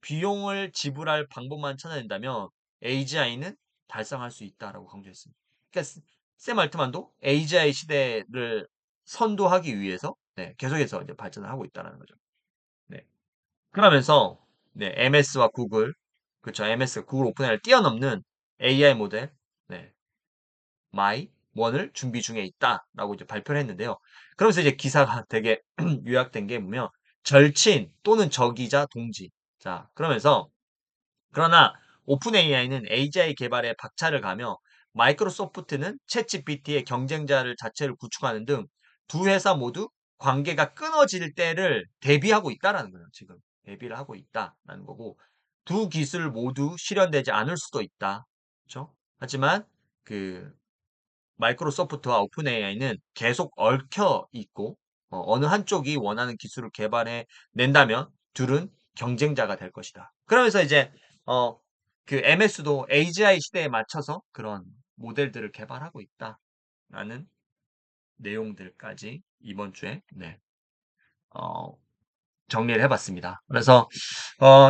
비용을 지불할 방법만 찾아낸다면 AGI는 달성할 수 있다라고 강조했습니다. 그러니까 샘 알트만도 AGI 시대를 선도하기 위해서 계속해서 이제 발전을 하고 있다는 거죠. 네. 그러면서 MS와 구글, 그렇죠. MS가 구글 오픈AI를 뛰어넘는 AI 모델, 마이 원을 준비 중에 있다라고 이제 발표를 했는데요. 그러면서 이제 기사가 되게 요약된 게 보면 절친 또는 적이자 동지. 자, 그러나 오픈 AI는 AGI 개발에 박차를 가며 마이크로소프트는 챗GPT의 경쟁자를 자체를 구축하는 등 두 회사 모두 관계가 끊어질 때를 대비하고 있다라는 거예요. 지금 대비를 하고 있다라는 거고 두 기술 모두 실현되지 않을 수도 있다. 그렇죠? 하지만 그 마이크로소프트와 오픈 AI는 계속 얽혀 있고 어느 한쪽이 원하는 기술을 개발해 낸다면 둘은 경쟁자가 될 것이다. 그러면서 이제 그 MS도 AGI 시대에 맞춰서 그런 모델들을 개발하고 있다라는 내용들까지 이번 주에 어, 정리를 해봤습니다. 그래서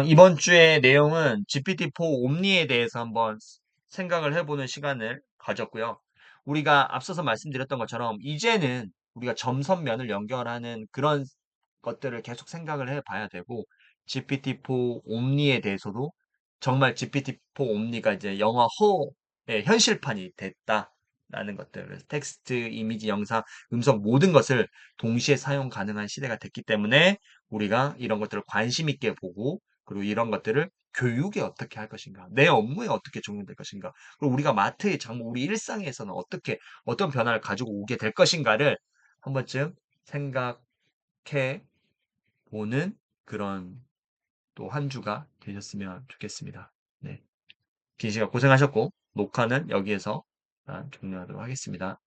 이번 주의 내용은 GPT-4 옴니에 대해서 한번 생각을 해보는 시간을 가졌고요. 우리가 앞서서 말씀드렸던 것처럼 이제는 우리가 점선면을 연결하는 그런 것들을 계속 생각을 해봐야 되고 GPT-4 옴니에 대해서도 정말 GPT-4 옴니가 이제 영화 호의 현실판이 됐다. 라는 것들. 그래서 텍스트, 이미지, 영상, 음성 모든 것을 동시에 사용 가능한 시대가 됐기 때문에 우리가 이런 것들을 관심 있게 보고 그리고 이런 것들을 교육에 어떻게 할 것인가, 내 업무에 어떻게 적용될 것인가, 그리고 우리가 마트의 장모, 우리 일상에서는 어떻게 어떤 변화를 가지고 오게 될 것인가를 한 번쯤 생각해 보는 그런 또 한 주가 되셨으면 좋겠습니다. 네. 긴 시간 고생하셨고 녹화는 여기에서 종료하도록 하겠습니다.